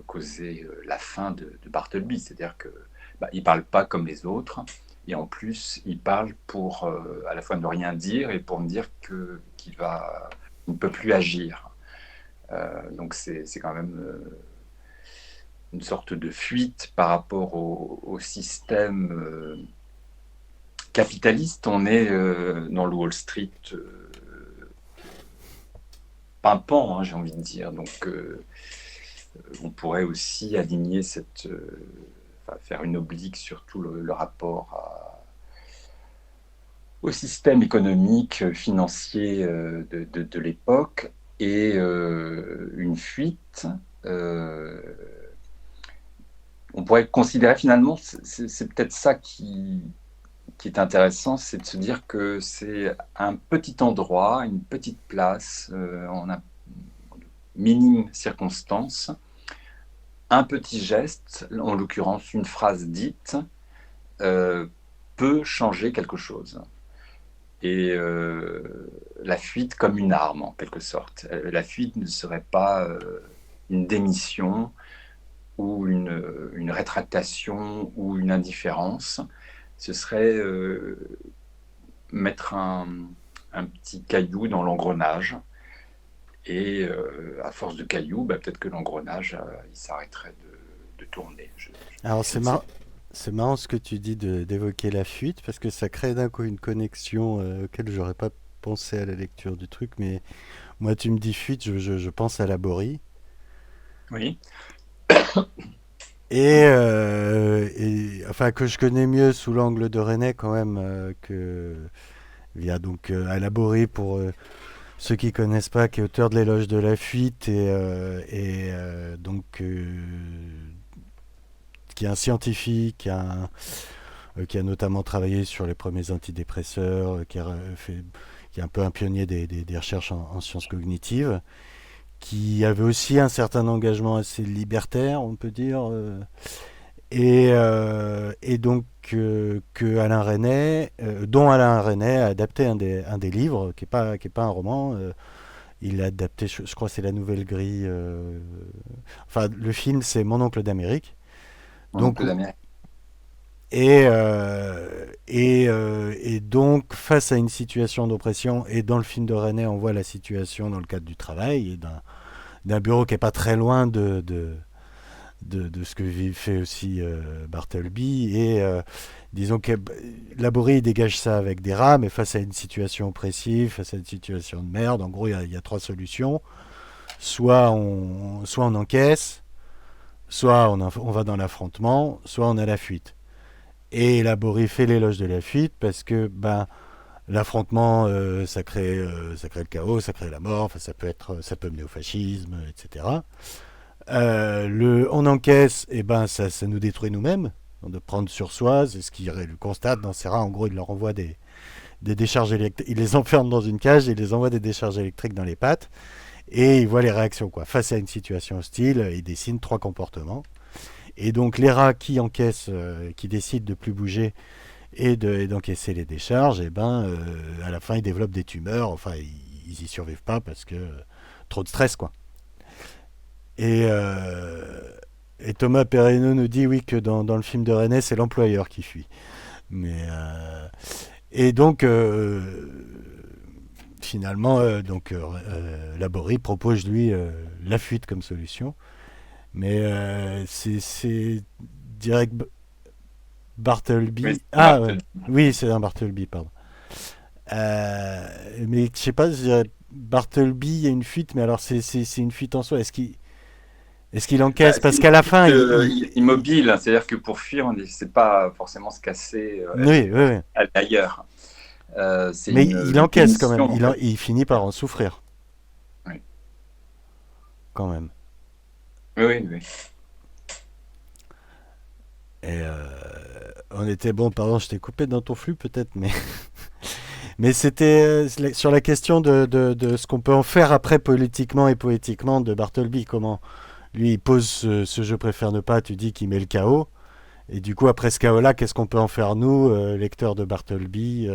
causer la fin de Bartleby. C'est-à-dire que il ne parle pas comme les autres, et en plus, il parle pour à la fois ne rien dire et pour me dire qu'il ne peut plus agir. Donc c'est quand même une sorte de fuite par rapport au système capitaliste. On est dans le Wall Street pimpant, hein, j'ai envie de dire. Donc on pourrait aussi aligner faire une oblique sur tout le rapport au système économique, financier de l'époque, et une fuite. On pourrait considérer finalement, c'est peut-être ça qui est intéressant, c'est de se dire que c'est un petit endroit, une petite place, en minime circonstance, un petit geste, en l'occurrence une phrase dite, peut changer quelque chose. Et la fuite comme une arme, en quelque sorte. La fuite ne serait pas une démission ou une rétractation ou une indifférence. Ce serait mettre un petit caillou dans l'engrenage. Et à force de cailloux, peut-être que l'engrenage, il s'arrêterait de tourner. Alors c'est marrant ce que tu dis d'évoquer la fuite, parce que ça crée d'un coup une connexion auquel j'aurais pas pensé à la lecture du truc, mais moi tu me dis fuite, je pense à Laborie. Oui. Et enfin que je connais mieux sous l'angle de René quand même que via donc à Laborie pour ceux qui connaissent pas, qui est auteur de l'éloge de la fuite et donc qui est un scientifique, qui a notamment travaillé sur les premiers antidépresseurs, qui est un peu un pionnier des recherches en sciences cognitives, qui avait aussi un certain engagement assez libertaire, on peut dire, et donc que Alain Resnais, dont Alain Resnais a adapté un des livres, qui est pas un roman. Il a adapté, je crois, c'est La Nouvelle Grille. Enfin, le film, c'est Mon oncle d'Amérique. Donc, et donc, face à une situation d'oppression, et dans le film de Resnais, on voit la situation dans le cadre du travail, et d'un bureau qui n'est pas très loin de ce que fait aussi Bartleby. Et disons que Laborie dégage ça avec des rats, mais face à une situation oppressive, face à une situation de merde, en gros, il y a trois solutions. Soit on encaisse, soit on va dans l'affrontement, soit on a la fuite. Et Laborie fait l'éloge de la fuite parce que l'affrontement, ça crée le chaos, ça crée la mort, enfin, ça peut mener au fascisme, etc. On encaisse, et ça nous détruit nous-mêmes, de prendre sur soi, c'est ce qu'il constate dans ses rats. En gros, il leur envoie des décharges électriques, il les enferme dans une cage et il les envoie des décharges électriques dans les pattes, et il voit les réactions, quoi. Face à une situation hostile, il dessine trois comportements. Et donc les rats qui encaissent, qui décident de plus bouger et d'encaisser les décharges, à la fin ils développent des tumeurs, enfin ils y survivent pas parce que trop de stress, quoi. Et Thomas Perrineau nous dit oui que dans le film de René, c'est l'employeur qui fuit. Et donc finalement Laborie propose lui la fuite comme solution. Mais c'est direct Oui, Bartleby. c'est Ah, ouais. Barthes. Oui, c'est un Bartleby, pardon. Mais je sais pas, je dirais Bartleby, il y a une fuite, mais alors c'est une fuite en soi. Est-ce qu'il Bah, encaisse? c'est Parce une qu'à la fuite fin, immobile, hein. C'est-à-dire que pour fuir, c'est pas forcément se casser, oui, oui, oui. aller ailleurs. C'est Mais il une encaisse quand même. démission, en fait. Il finit par en souffrir, Oui, quand même. oui, oui. Oui. Et on était bon, pardon, je t'ai coupé dans ton flux peut-être, mais mais c'était sur la question de ce qu'on peut en faire après politiquement et poétiquement de Bartleby. Comment lui il pose ce je préfère ne pas, tu dis qu'il met le chaos. Et du coup, après ce chaos-là, qu'est-ce qu'on peut en faire nous, lecteurs de Bartleby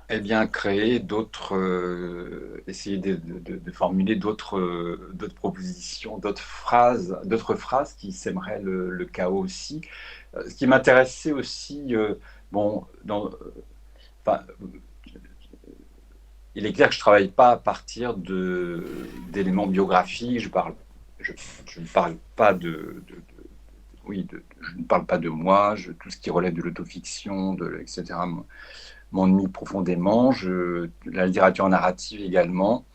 Eh bien, créer d'autres, essayer de formuler d'autres propositions, d'autres phrases qui sèmeraient le chaos aussi. Ce qui m'intéressait aussi, bon, enfin, il est clair que je travaille pas à partir d'éléments biographiques. Je, je ne parle pas oui, je ne parle pas de moi. Tout ce qui relève de l'autofiction, etc. M'ennuie profondément. La littérature narrative également.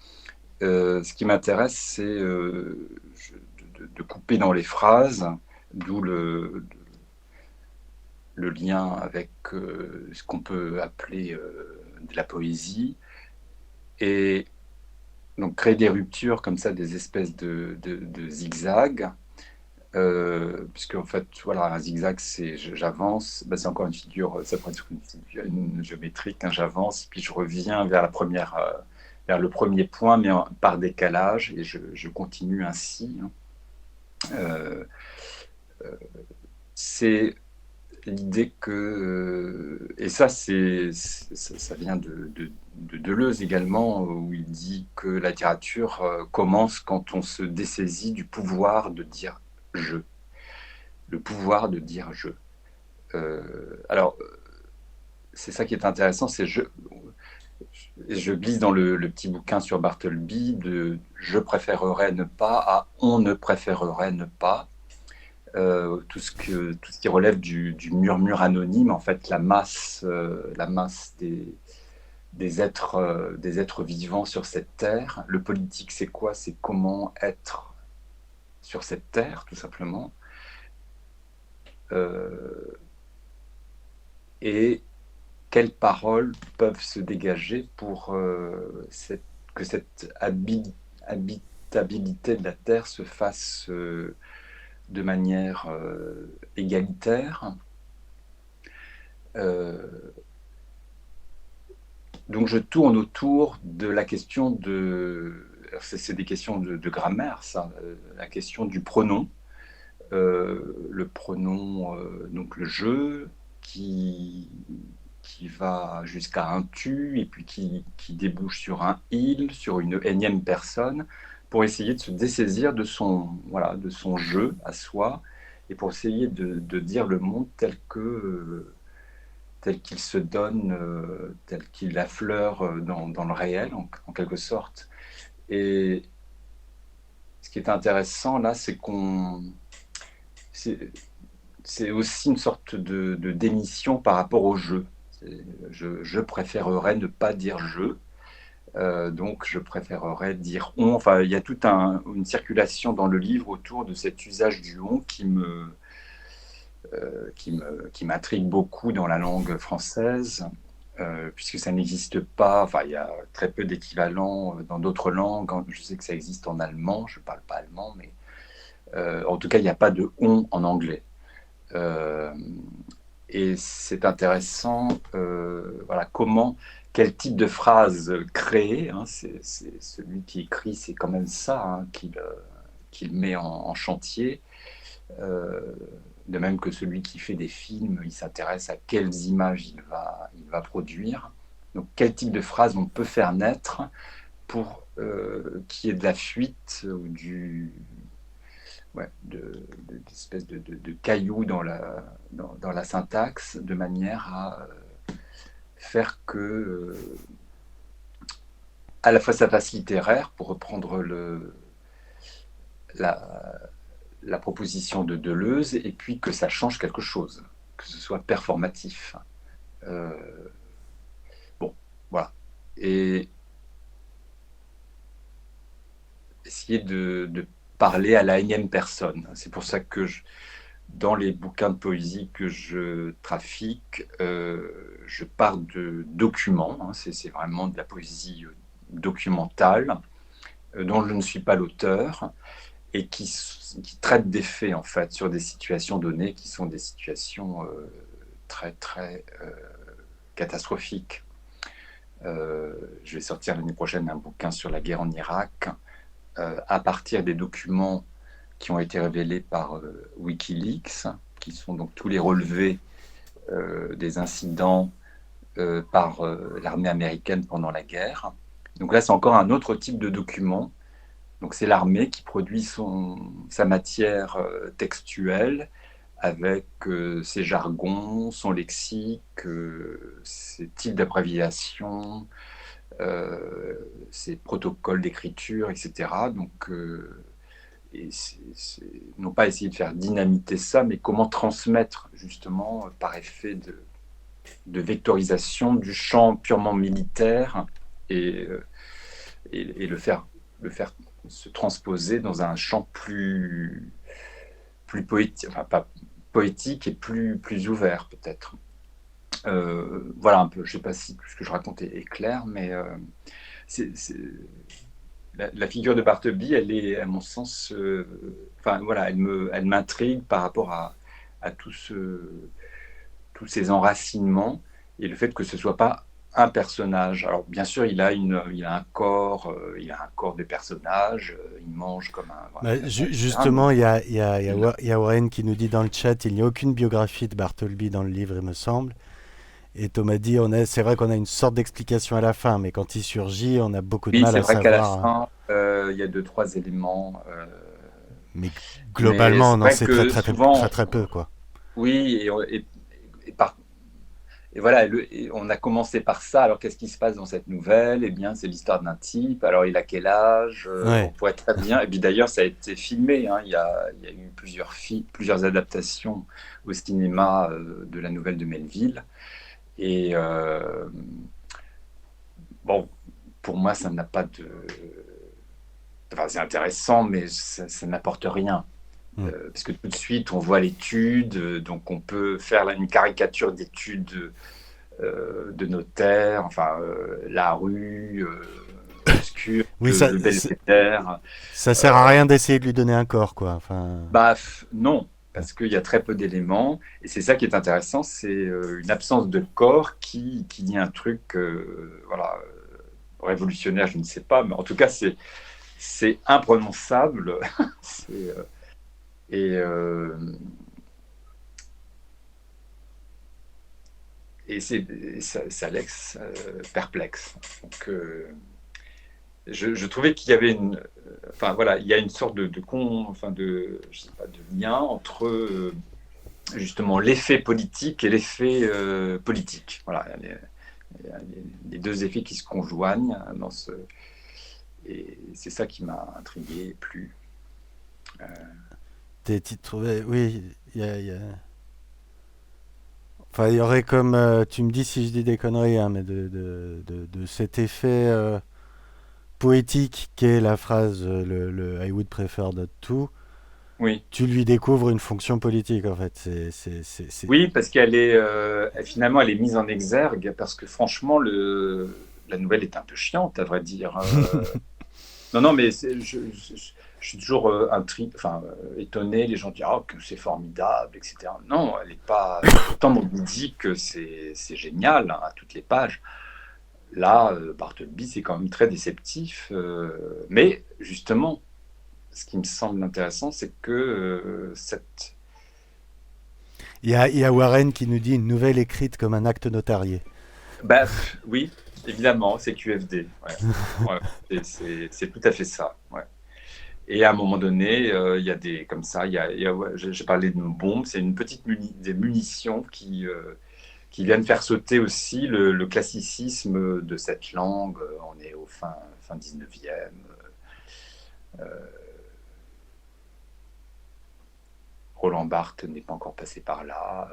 Ce qui m'intéresse, c'est de couper dans les phrases, d'où le lien avec ce qu'on peut appeler de la poésie, et donc créer des ruptures comme ça, des espèces de zigzags, puisque en fait, voilà, un zigzag, c'est j'avance, ben, c'est encore une figure, ça pourrait être une figure géométrique, hein, j'avance, puis je reviens vers le premier point, mais par décalage, et je continue ainsi. Hein. Euh, c'est l'idée que, et ça, ça vient de Deleuze également, où il dit que la littérature commence quand on se dessaisit du pouvoir de dire je. Le pouvoir de dire je. Alors, c'est ça qui est intéressant, c'est je glisse dans le petit bouquin sur Bartleby de je préférerais ne pas à on ne préférerait ne pas. Tout ce qui relève du murmure anonyme, en fait, la masse des êtres vivants sur cette terre. Le politique, c'est quoi? C'est comment être sur cette terre, tout simplement. Et quelles paroles peuvent se dégager pour que cette habitabilité de la terre se fasse de manière égalitaire. Donc je tourne autour de la question c'est des questions de grammaire, ça, la question du pronom. Le pronom, donc le je, qui va jusqu'à un tu, et puis qui débouche sur un il, sur une énième personne, pour essayer de se dessaisir voilà, de son je à soi, et pour essayer de dire le monde tel qu'il se donne, tel qu'il affleure dans le réel, en quelque sorte. Et ce qui est intéressant là, c'est aussi une sorte de démission par rapport au jeu. Je préférerais ne pas dire je, donc je préférerais dire on. Enfin, il y a toute une circulation dans le livre autour de cet usage du on qui m'intrigue beaucoup dans la langue française, puisque ça n'existe pas. Enfin, il y a très peu d'équivalents dans d'autres langues. Je sais que ça existe en allemand, je ne parle pas allemand, mais en tout cas, il n'y a pas de on en anglais. Et c'est intéressant, voilà, quel type de phrase créer. Hein, c'est celui qui écrit, c'est quand même ça, hein, qu'il met en chantier. De même que celui qui fait des films, il s'intéresse à quelles images il va produire. Donc, quel type de phrase on peut faire naître pour qu'il y ait de la fuite ou d'espèces de cailloux dans la syntaxe, de manière à faire que, à la fois sa face littéraire, pour reprendre la proposition de Deleuze et puis que ça change quelque chose, que ce soit performatif. Bon, voilà. Et essayer de parler à la énième personne. C'est pour ça que dans les bouquins de poésie que je trafique, je pars de documents, hein, c'est vraiment de la poésie documentale, dont je ne suis pas l'auteur, et qui traite des faits, en fait, sur des situations données qui sont des situations très, très catastrophiques. Je vais sortir l'année prochaine un bouquin sur la guerre en Irak, à partir des documents qui ont été révélés par Wikileaks, qui sont donc tous les relevés des incidents par l'armée américaine pendant la guerre. Donc là, c'est encore un autre type de document. Donc c'est l'armée qui produit sa matière textuelle avec ses jargons, son lexique, ses types d'abréviation, ses protocoles d'écriture, etc. Donc, non pas essayer de faire dynamiter ça, mais comment transmettre justement par effet de vectorisation du champ purement militaire et le faire se transposer dans un champ plus poétique, enfin pas poétique et plus ouvert peut-être. Voilà un peu, je ne sais pas si ce que je raconte est clair, mais la figure de Bartleby, elle est, à mon sens, enfin voilà, elle m'intrigue par rapport à tous ces enracinements et le fait que ce ne soit pas un personnage. Alors bien sûr, il a un corps de personnage, il mange comme un. Voilà, justement, il y a Warren qui nous dit dans le chat, il n'y a aucune biographie de Bartleby dans le livre, il me semble. Et Thomas dit, c'est vrai qu'on a une sorte d'explication à la fin, mais quand il surgit, on a beaucoup de mal à savoir. Oui, c'est vrai qu'à la fin, il y a 2-3 éléments. Mais globalement, on en sait très peu, quoi. Oui, et voilà, on a commencé par ça. Alors, qu'est-ce qui se passe dans cette nouvelle? Eh bien, c'est l'histoire d'un type. Alors, il a quel âge? Ouais. On pourrait très bien. Et puis, d'ailleurs, ça a été filmé. Hein. Il y a eu plusieurs adaptations au cinéma de la nouvelle de Melville. Et bon, pour moi, ça n'a pas de. Enfin, c'est intéressant, mais ça n'apporte rien. Parce que tout de suite, on voit l'étude, donc on peut faire une caricature d'études de notaire, enfin, la rue, obscure, oui, le belvédère. Ça sert à rien d'essayer de lui donner un corps, quoi. Enfin... Bah, non, parce qu'il y a très peu d'éléments, et c'est ça qui est intéressant, c'est une absence de corps qui dit un truc, voilà, révolutionnaire, je ne sais pas, mais en tout cas, c'est imprononçable. Et ça laisse perplexe. Donc, je trouvais qu'il y avait enfin voilà, il y a une sorte de je sais pas, de lien entre justement l'effet politique et l'effet politique. Voilà, il y a les deux effets qui se conjoignent dans et c'est ça qui m'a intrigué, plu. Tu trouvais, oui, il y a... Enfin, il y aurait comme, tu me dis si je dis des conneries, hein, mais de cet effet poétique qu'est la phrase le I would prefer not to. Oui. Tu lui découvres une fonction politique, en fait. Oui, parce qu'elle est finalement elle est mise en exergue parce que franchement la nouvelle est un peu chiante, à vrai dire. Non, mais je suis toujours étonné. Les gens disent que c'est formidable, etc. Non, elle n'est pas. Pourtant, on me dit que c'est génial hein, à toutes les pages. Là, Bartleby, c'est quand même très déceptif. Mais justement, ce qui me semble intéressant, c'est que Il y a Warren qui nous dit une nouvelle écrite comme un acte notarié. Bah, oui, évidemment, c'est QFD. Ouais. Ouais, c'est tout à fait ça. Ouais. Et à un moment donné, il y a des comme ça. J'ai parlé de bombes. C'est une petite des munitions qui viennent faire sauter aussi le classicisme de cette langue. On est au fin 19e. Roland Barthes n'est pas encore passé par là.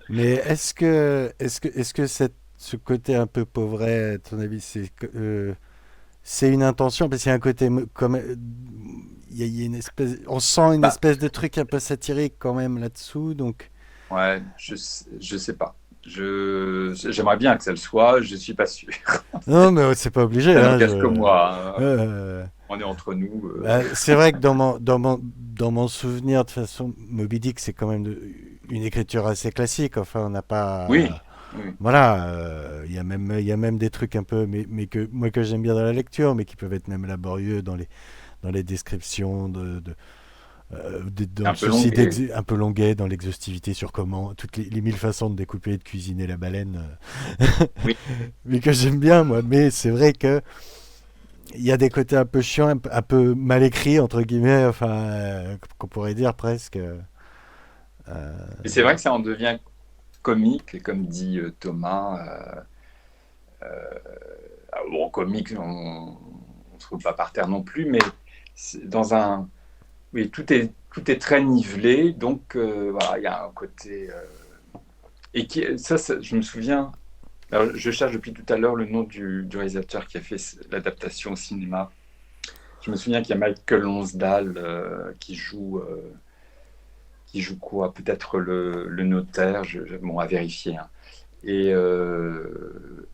Mais est-ce que ce côté un peu pauvret, à ton avis, c'est une intention? Parce qu'il y a un côté comme il y a une espèce, on sent une Bah, espèce de truc un peu satirique quand même là-dessous, donc. ouais, je sais pas. J'aimerais bien que ça le soit, je suis pas sûr. Non, mais c'est pas obligé, Ça hein. n'engage que moi, hein. Euh, On est entre nous. Bah, c'est vrai que dans mon souvenir, de toute façon, Moby Dick, c'est quand même une écriture assez classique. Enfin, on n'a Oui, pas. oui, Voilà, il y a même des trucs un peu, mais que moi que j'aime bien dans la lecture, mais qui peuvent être même laborieux dans les descriptions dans un le peu souci longué. un peu longuet, dans l'exhaustivité sur comment toutes les mille façons de découper et de cuisiner la baleine, Oui, mais que j'aime bien moi. Mais c'est vrai que il y a des côtés un peu chiants, un peu mal écrits entre guillemets, enfin qu'on pourrait dire presque. et c'est vrai que ça en devient comique, et comme dit Thomas. Bon, comique, on ne se trouve pas par terre non plus, mais dans un. Oui, tout est très nivelé, donc voilà, il y a un côté. Et je me souviens. Alors, je cherche depuis tout à l'heure le nom du réalisateur qui a fait l'adaptation au cinéma. Je me souviens qu'il y a Michael Lonsdale qui joue quoi? Peut-être le notaire, bon, à vérifier, hein. Et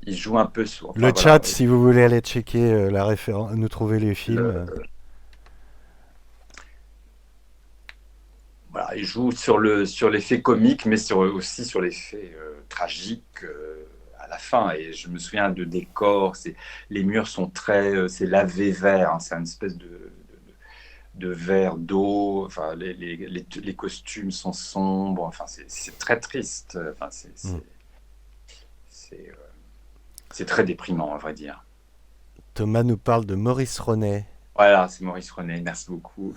il joue un peu sur. Le Enfin, voilà. chat, si vous voulez aller checker la référence, nous trouver les films. Voilà, il joue sur l'effet comique, mais aussi sur l'effet tragique à la fin. Et je me souviens de décors, les murs sont c'est lavé vert, hein, c'est une espèce de verre d'eau. Enfin, les costumes sont sombres. Enfin, c'est très triste. Enfin, Hmm. c'est, euh, c'est très déprimant, à vrai dire. Thomas nous parle de Maurice Ronet. Voilà, c'est Maurice René. Merci beaucoup.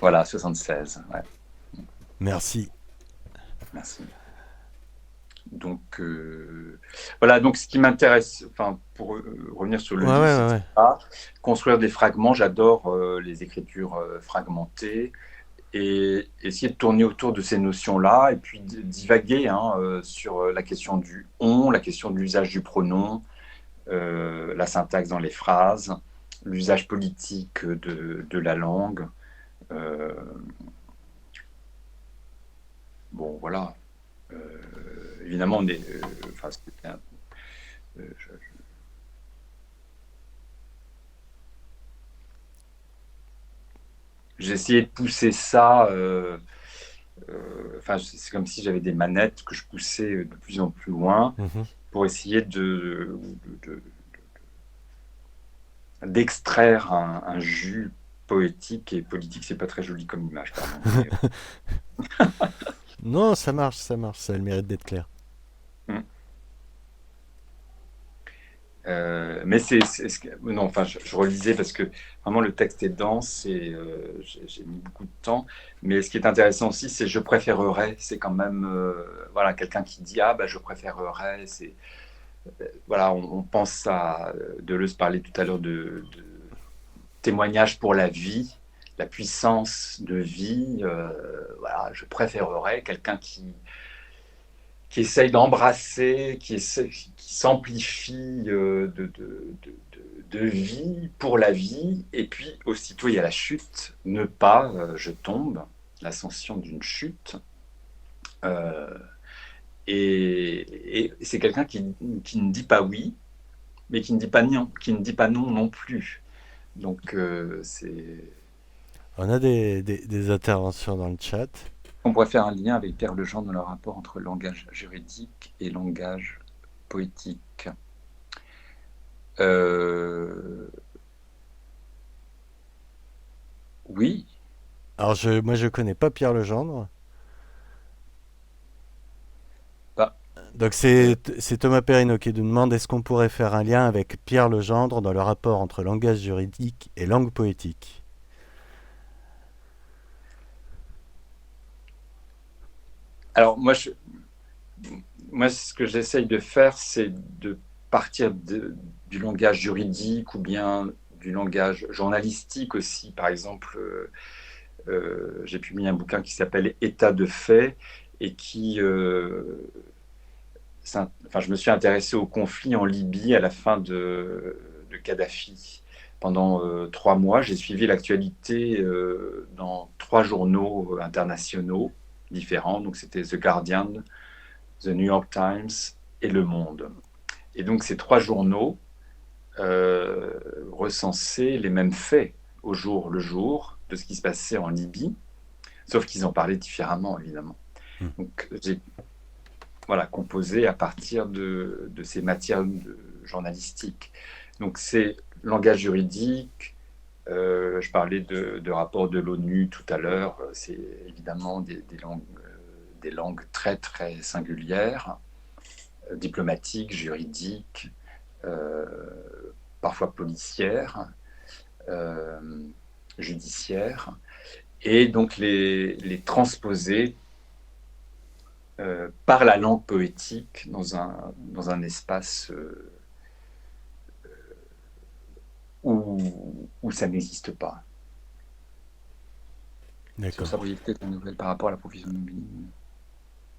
Voilà, 76. Ouais, Merci. merci. Donc voilà, donc ce qui m'intéresse, enfin pour revenir sur le Ouais, ouais, livre, ouais, c'est ouais. ça, construire des fragments. J'adore les écritures fragmentées et essayer de tourner autour de ces notions-là et puis divaguer, hein, sur la question du on, la question de l'usage du pronom, la syntaxe dans les phrases, l'usage politique de la langue. Euh, bon, voilà. Évidemment, enfin, je- j'ai essayé de pousser ça. Enfin, c'est comme si j'avais des manettes que je poussais de plus en plus loin Mhm. pour essayer d'extraire un jus poétique et politique. C'est pas très joli comme image, pardon. Mais, Non, ça marche, ça a le mérite d'être clair. hum. Mais non, enfin, je relisais parce que vraiment le texte est dense et j'ai mis beaucoup de temps. Mais ce qui est intéressant aussi, c'est je préférerais. C'est quand même voilà quelqu'un qui dit ah bah je préférerais. C'est voilà, on pense à Deleuze parlait tout à l'heure de témoignage pour la vie, la puissance de vie. Voilà, je préférerais quelqu'un qui essaye d'embrasser, qui s'amplifie de vie pour la vie, et puis aussitôt il y a la chute, ne pas, je tombe, l'ascension d'une chute. Euh, et c'est quelqu'un qui ne dit pas oui, mais qui ne dit pas non, qui ne dit pas non non plus. Donc c'est. On a des interventions dans le chat. On pourrait faire un lien avec Pierre Legendre dans le rapport entre langage juridique et langage poétique. Euh, oui, Alors, moi, je connais pas Pierre Legendre. bah, Donc, euh, c'est Thomas Perrino qui nous demande est-ce qu'on pourrait faire un lien avec Pierre Legendre dans le rapport entre langage juridique et langue poétique. alors moi, ce que j'essaye de faire, c'est de partir du langage juridique ou bien du langage journalistique aussi. Par exemple, j'ai publié un bouquin qui s'appelle État de fait et qui, enfin, je me suis intéressé au conflit en Libye à la fin de Kadhafi. Pendant 3 mois, j'ai suivi l'actualité dans 3 journaux internationaux différents. Donc, c'était The Guardian, The New York Times et Le Monde. Et donc, ces 3 journaux recensaient les mêmes faits au jour le jour de ce qui se passait en Libye, sauf qu'ils en parlaient différemment, évidemment. Donc, j'ai composé à partir de ces matières journalistiques. Donc, c'est langage juridique. Je parlais de rapports de l'ONU tout à l'heure. C'est évidemment des langues très, très singulières, diplomatiques, juridiques, parfois policières, judiciaires, et donc les transposer par la langue poétique dans un espace où ça n'existe pas. D'accord. Sur sa brièveté de la nouvelle par rapport à la profession de mobilier.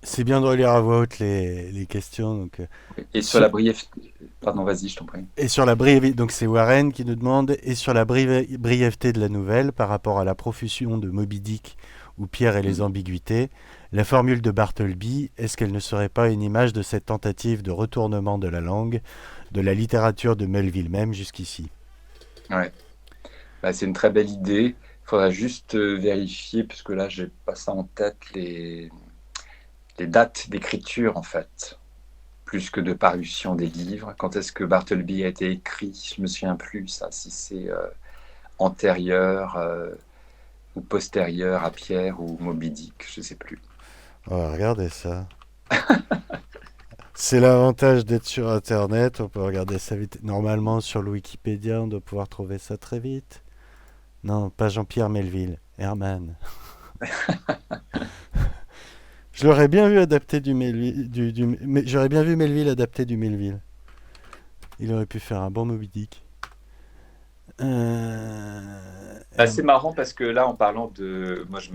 C'est bien de relire à voix haute les questions. Donc, et sur la brièveté... Pardon, vas-y, je t'en prie. et sur la brièveté, donc c'est Warren qui nous demande, et sur la brièveté de la nouvelle par rapport à la profusion de Moby Dick ou Pierre et les ambiguïtés, la formule de Bartleby, est-ce qu'elle ne serait pas une image de cette tentative de retournement de la langue, de la littérature de Melville même jusqu'ici? Ouais. C'est une très belle idée. Il faudra juste vérifier, puisque là, j'ai pas ça en tête, les dates d'écriture, en fait, plus que de parution des livres. Quand est-ce que Bartleby a été écrit? Je me souviens plus, ça, si c'est antérieur ou postérieur à Pierre ou Moby Dick, je sais plus. On va regarder ça. C'est l'avantage d'être sur Internet, on peut regarder ça vite. Normalement, sur le Wikipédia, on doit pouvoir trouver ça très vite. Non, pas Jean-Pierre Melville, Herman. Je l'aurais bien vu adapté du Melville, mais j'aurais bien vu Melville adapté du Melville. Il aurait pu faire un bon Moby Dick. C'est marrant parce que là, en parlant de... Moi, je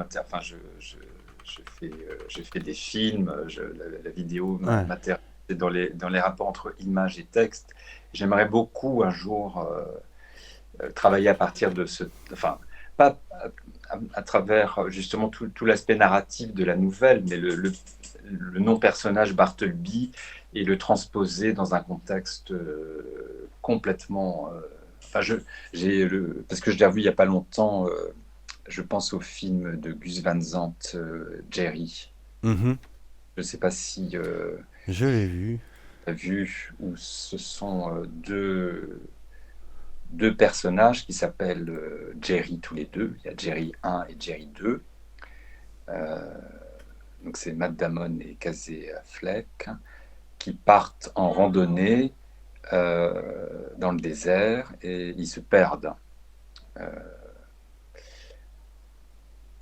fais des films, la vidéo m'intéresse dans les rapports entre images et texte. J'aimerais beaucoup un jour travailler à partir de ce... Enfin, pas à travers justement tout l'aspect narratif de la nouvelle, mais le non-personnage Bartleby et le transposer dans un contexte complètement... parce que je l'ai revu il n'y a pas longtemps, je pense au film de Gus Van Sant, Jerry. Mm-hmm. Je ne sais pas si je l'ai vu. Tu as vu, où ce sont deux personnages qui s'appellent Jerry tous les deux. Il y a Jerry 1 et Jerry 2. Donc c'est Matt Damon et Casey Affleck qui partent en randonnée dans le désert et ils se perdent.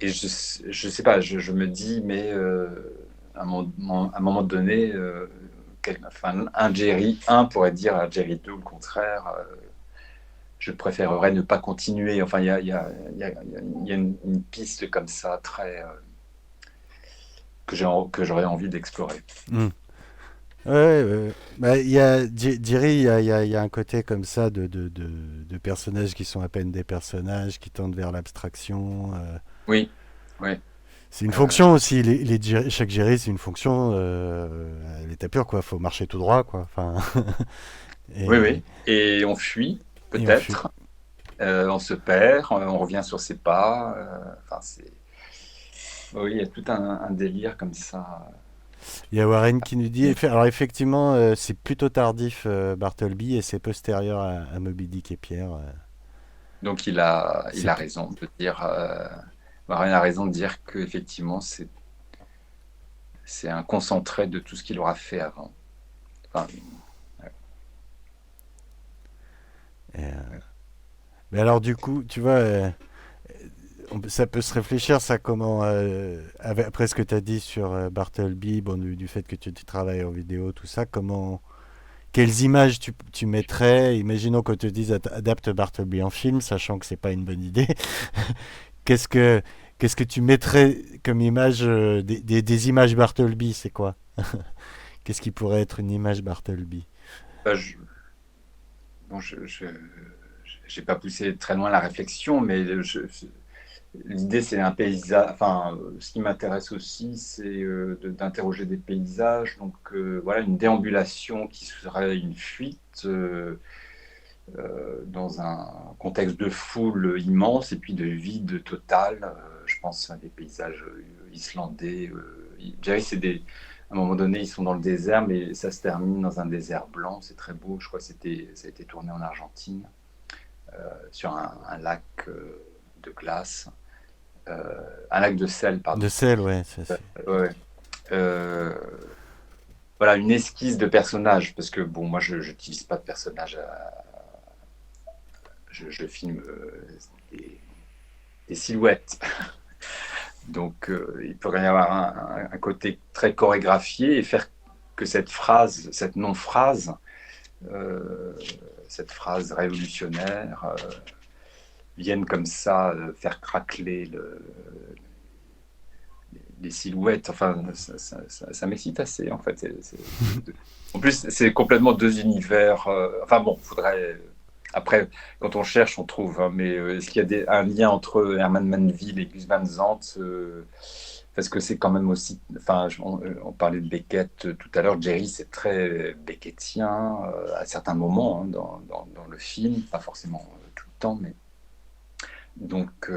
Et je sais pas, je me dis, mais à un moment donné, un Jerry 1 pourrait dire à Jerry 2 le contraire, je préférerais ne pas continuer. Enfin, il y a une piste comme ça, très que j'aurais envie d'explorer. Ouais. Il y a Jerry, il y a un côté comme ça de personnages qui sont à peine des personnages, qui tendent vers l'abstraction. Oui. C'est une fonction aussi. Chaque Jerry, c'est une fonction à l'état pur, quoi. Faut marcher tout droit, quoi. Enfin. Oui. Et on fuit, peut-être. On se perd, on revient sur ses pas. Oui, il y a tout un délire comme ça. Il y a Warren qui nous dit, alors effectivement, c'est plutôt tardif Bartleby et c'est postérieur à Moby Dick et Pierre. Donc il a raison de dire, Warren a raison de dire qu'effectivement c'est un concentré de tout ce qu'il aura fait avant. Mais alors du coup, tu vois, ça peut se réfléchir, ça, comment, après ce que tu as dit sur Bartleby, du fait que tu travailles en vidéo, tout ça, quelles images tu mettrais? Imaginons qu'on te dise adapte Bartleby en film, sachant que c'est pas une bonne idée. qu'est-ce que tu mettrais comme image, des images Bartleby, c'est quoi? Qu'est-ce qui pourrait être une image Bartleby? Bah, bon, j'ai pas poussé très loin la réflexion, mais l'idée, c'est un paysage. Enfin, ce qui m'intéresse aussi, c'est d'interroger des paysages. Donc, voilà, une déambulation qui serait une fuite dans un contexte de foule immense et puis de vide total. Je pense à des paysages islandais. Jerry, à un moment donné, ils sont dans le désert, mais ça se termine dans un désert blanc. C'est très beau. Je crois que ça a été tourné en Argentine, sur un lac de glace. Un lac de sel, pardon. De sel, ouais. Ouais. Voilà, une esquisse de personnage, parce que bon, moi, je n'utilise pas de personnage. Je filme des silhouettes. Donc, il pourrait y avoir un côté très chorégraphié et faire que cette phrase, cette non-phrase, cette phrase révolutionnaire, vienne comme ça faire craquer les silhouettes. Enfin, ça m'excite assez, en fait. En plus, c'est complètement deux univers. Enfin bon, faudrait... Après, quand on cherche, on trouve. Hein, mais est-ce qu'il y a un lien entre Herman Manville et Gus Van Sant, parce que c'est quand même aussi... Enfin, on parlait de Beckett tout à l'heure. Jerry, c'est très beckettien à certains moments, hein, dans le film. Pas forcément tout le temps, mais... Donc,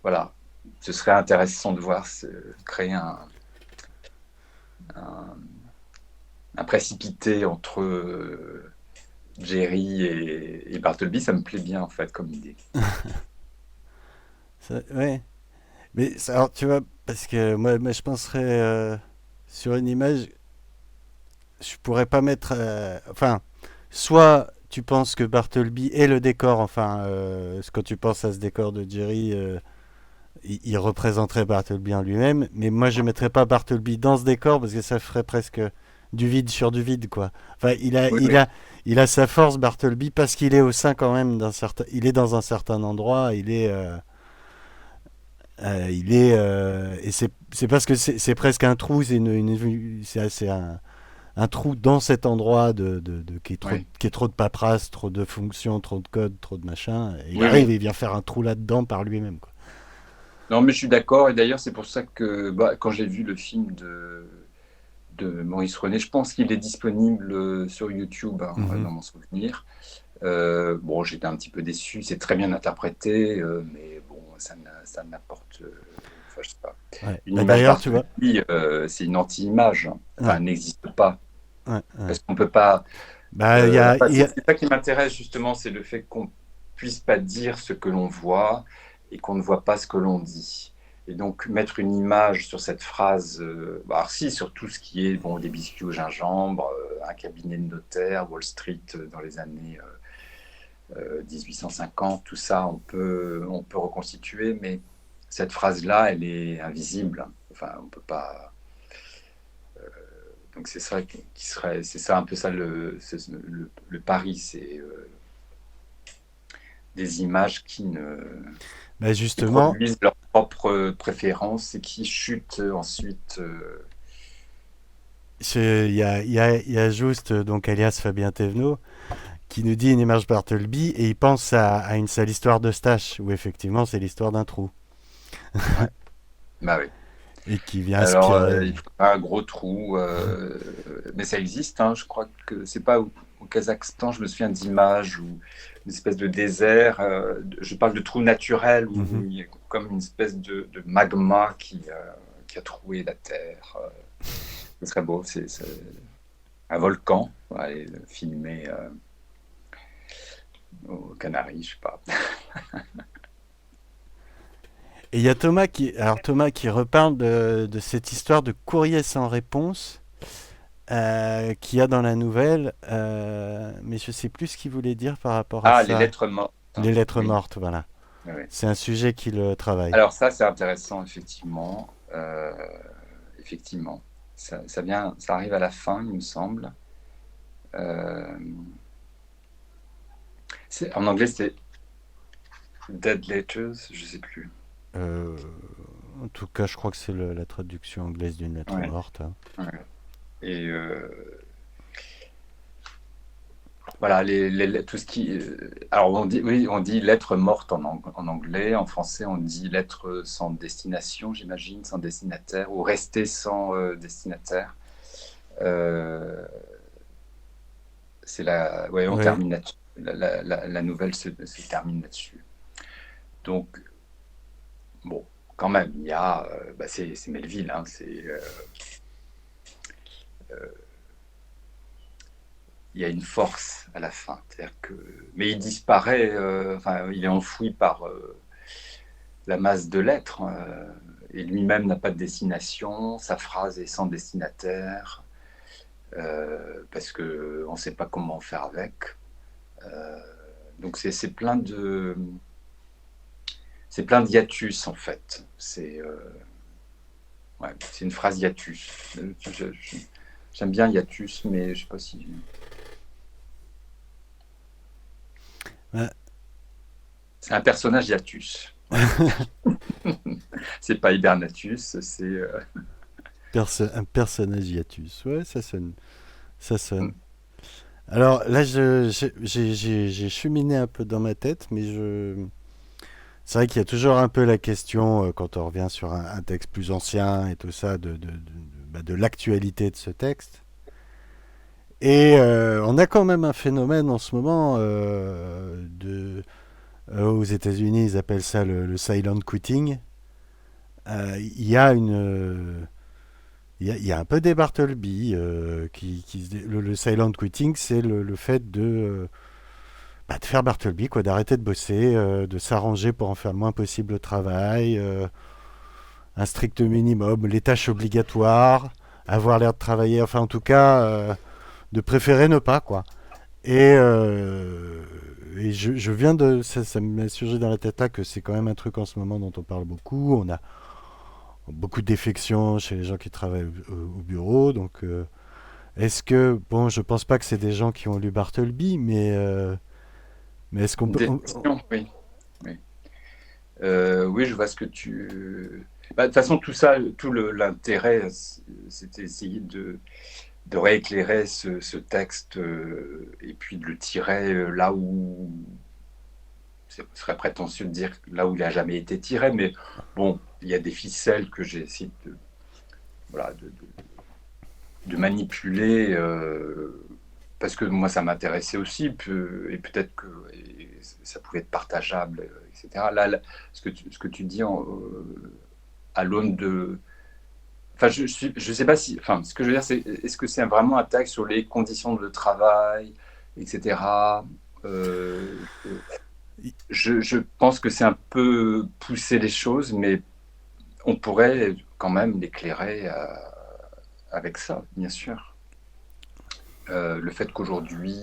voilà. Ce serait intéressant de voir créer un précipité entre Jerry et Bartleby. Ça me plaît bien, en fait, comme idée. Ouais. Mais alors, tu vois, parce que moi je penserais sur une image, je pourrais pas mettre. Enfin, soit tu penses que Bartleby est le décor, enfin, quand tu penses à ce décor de Jerry, il représenterait Bartleby en lui-même, mais moi je mettrais pas Bartleby dans ce décor parce que ça ferait presque du vide sur du vide, quoi. Enfin, Oui. il a sa force, Bartleby, parce qu'il est au sein quand même d'un certain. Il est dans un certain endroit, et c'est parce que c'est presque un trou, c'est un trou dans cet endroit Oui. qui est trop de paperasse, trop de fonctions, trop de codes, trop de machin. Et il Oui, arrive oui. et il vient faire un trou là-dedans par lui-même, quoi. Non, mais je suis d'accord. Et d'ailleurs, c'est pour ça que quand j'ai vu le film de Maurice René, je pense qu'il est disponible sur YouTube, hein, Mhm. dans mon souvenir. Bon, j'étais un petit peu déçu. C'est très bien interprété, mais bon, ça n'apporte... enfin, je sais pas. Ouais. Une Bah, image d'ailleurs, tu vois. Bartholdi, c'est une anti-image. Enfin, Ouais, elle n'existe pas. ouais, ouais. Parce qu'on peut pas... Bah, c'est ça qui m'intéresse, justement, c'est le fait qu'on puisse pas dire ce que l'on voit et qu'on ne voit pas ce que l'on dit. Et donc, mettre une image sur cette phrase, alors si, sur tout ce qui est bon, des biscuits au gingembre, un cabinet de notaire, Wall Street dans les années 1850, tout ça, on peut reconstituer, mais cette phrase-là, elle est invisible. Enfin, on peut pas. Donc c'est ça c'est ça un peu ça le pari, c'est des images bah, qui justement, produisent leurs propres préférences et qui chutent ensuite. il y a juste, donc alias Fabien Thévenot, qui nous dit une image Bartleby et il pense à une sale histoire d'Eustache, où effectivement c'est l'histoire d'un trou, Ouais. Bah oui. et qui vient Alors, inspirer. il faut pas un gros trou, mais ça existe. Hein, je crois que c'est pas au Kazakhstan. Je me souviens d'images où une espèce de désert. Je parle de trou naturel où Mhm. il y a comme une espèce de magma qui a troué la terre. Ce serait beau. C'est un volcan. On va aller le filmer aux Canaries, je sais pas. Et il y a Thomas qui reparle de cette histoire de courrier sans réponse qu'il y a dans la nouvelle, mais je sais plus ce qu'il voulait dire par rapport à Ah, les ça. lettres mortes. Les lettres Oui. mortes, voilà. Oui, oui. C'est un sujet qu'il travaille. Alors ça, c'est intéressant, effectivement. Effectivement. Ça arrive à la fin, il me semble. Euh, en anglais, c'est Dead Letters, je sais plus. Euh, En tout cas, je crois que c'est la traduction anglaise d'une lettre Ouais, morte, hein. ouais. Et voilà, tout ce qui. Alors, on dit, oui, on dit lettre morte en anglais. En français, on dit lettre sans destination, j'imagine, sans destinataire, ou rester sans destinataire. Euh, ouais, on Ouais, termine là-dessus. La nouvelle se termine là-dessus. Donc, bon, quand même, il y a. C'est Melville, hein, il y a une force à la fin. Mais il disparaît, enfin, il est enfoui par la masse de lettres, et lui-même n'a pas de destination, sa phrase est sans destinataire, parce qu'on ne sait pas comment faire avec. Euh, donc c'est plein de hiatus en fait. C'est une phrase hiatus. J'aime bien hiatus, mais je sais pas si. ouais, C'est un personnage hiatus. Voilà. C'est pas Hibernatus, c'est. un personnage hiatus. Ouais, ça sonne. Ça sonne. Alors là, j'ai cheminé un peu dans ma tête, mais c'est vrai qu'il y a toujours un peu la question, quand on revient sur un texte plus ancien et tout ça, de l'actualité de ce texte. Et on a quand même un phénomène en ce moment aux États-Unis, ils appellent ça le silent quitting. Il y a il y a un peu des Bartleby le silent quitting, c'est le fait de faire Bartleby, quoi, d'arrêter de bosser, de s'arranger pour en faire le moins possible le travail, un strict minimum, les tâches obligatoires, avoir l'air de travailler, enfin en tout cas, de préférer ne pas, quoi. Et je viens de. Ça m'est surgi dans la tête là que c'est quand même un truc en ce moment dont on parle beaucoup. On a beaucoup de défections chez les gens qui travaillent au bureau. Donc, est-ce que. Bon, je pense pas que c'est des gens qui ont lu Bartleby, mais est-ce qu'on peut. Définition, oui. Oui. Oui, je vois ce que tu. De toute façon, tout ça, l'intérêt, c'était essayer de rééclairer ce texte, et puis de le tirer là où. Ce serait prétentieux de dire là où il n'a jamais été tiré, mais bon, il y a des ficelles que j'ai essayé voilà, de manipuler, parce que moi ça m'intéressait aussi, et peut-être que ça pouvait être partageable, etc. Là, ce que tu dis à l'aune de. Enfin, je sais pas si. Enfin, ce que je veux dire, c'est est-ce que c'est vraiment un texte sur les conditions de travail, etc. Euh, je pense que c'est un peu pousser les choses, mais on pourrait quand même l'éclairer avec ça, bien sûr. Le fait qu'aujourd'hui,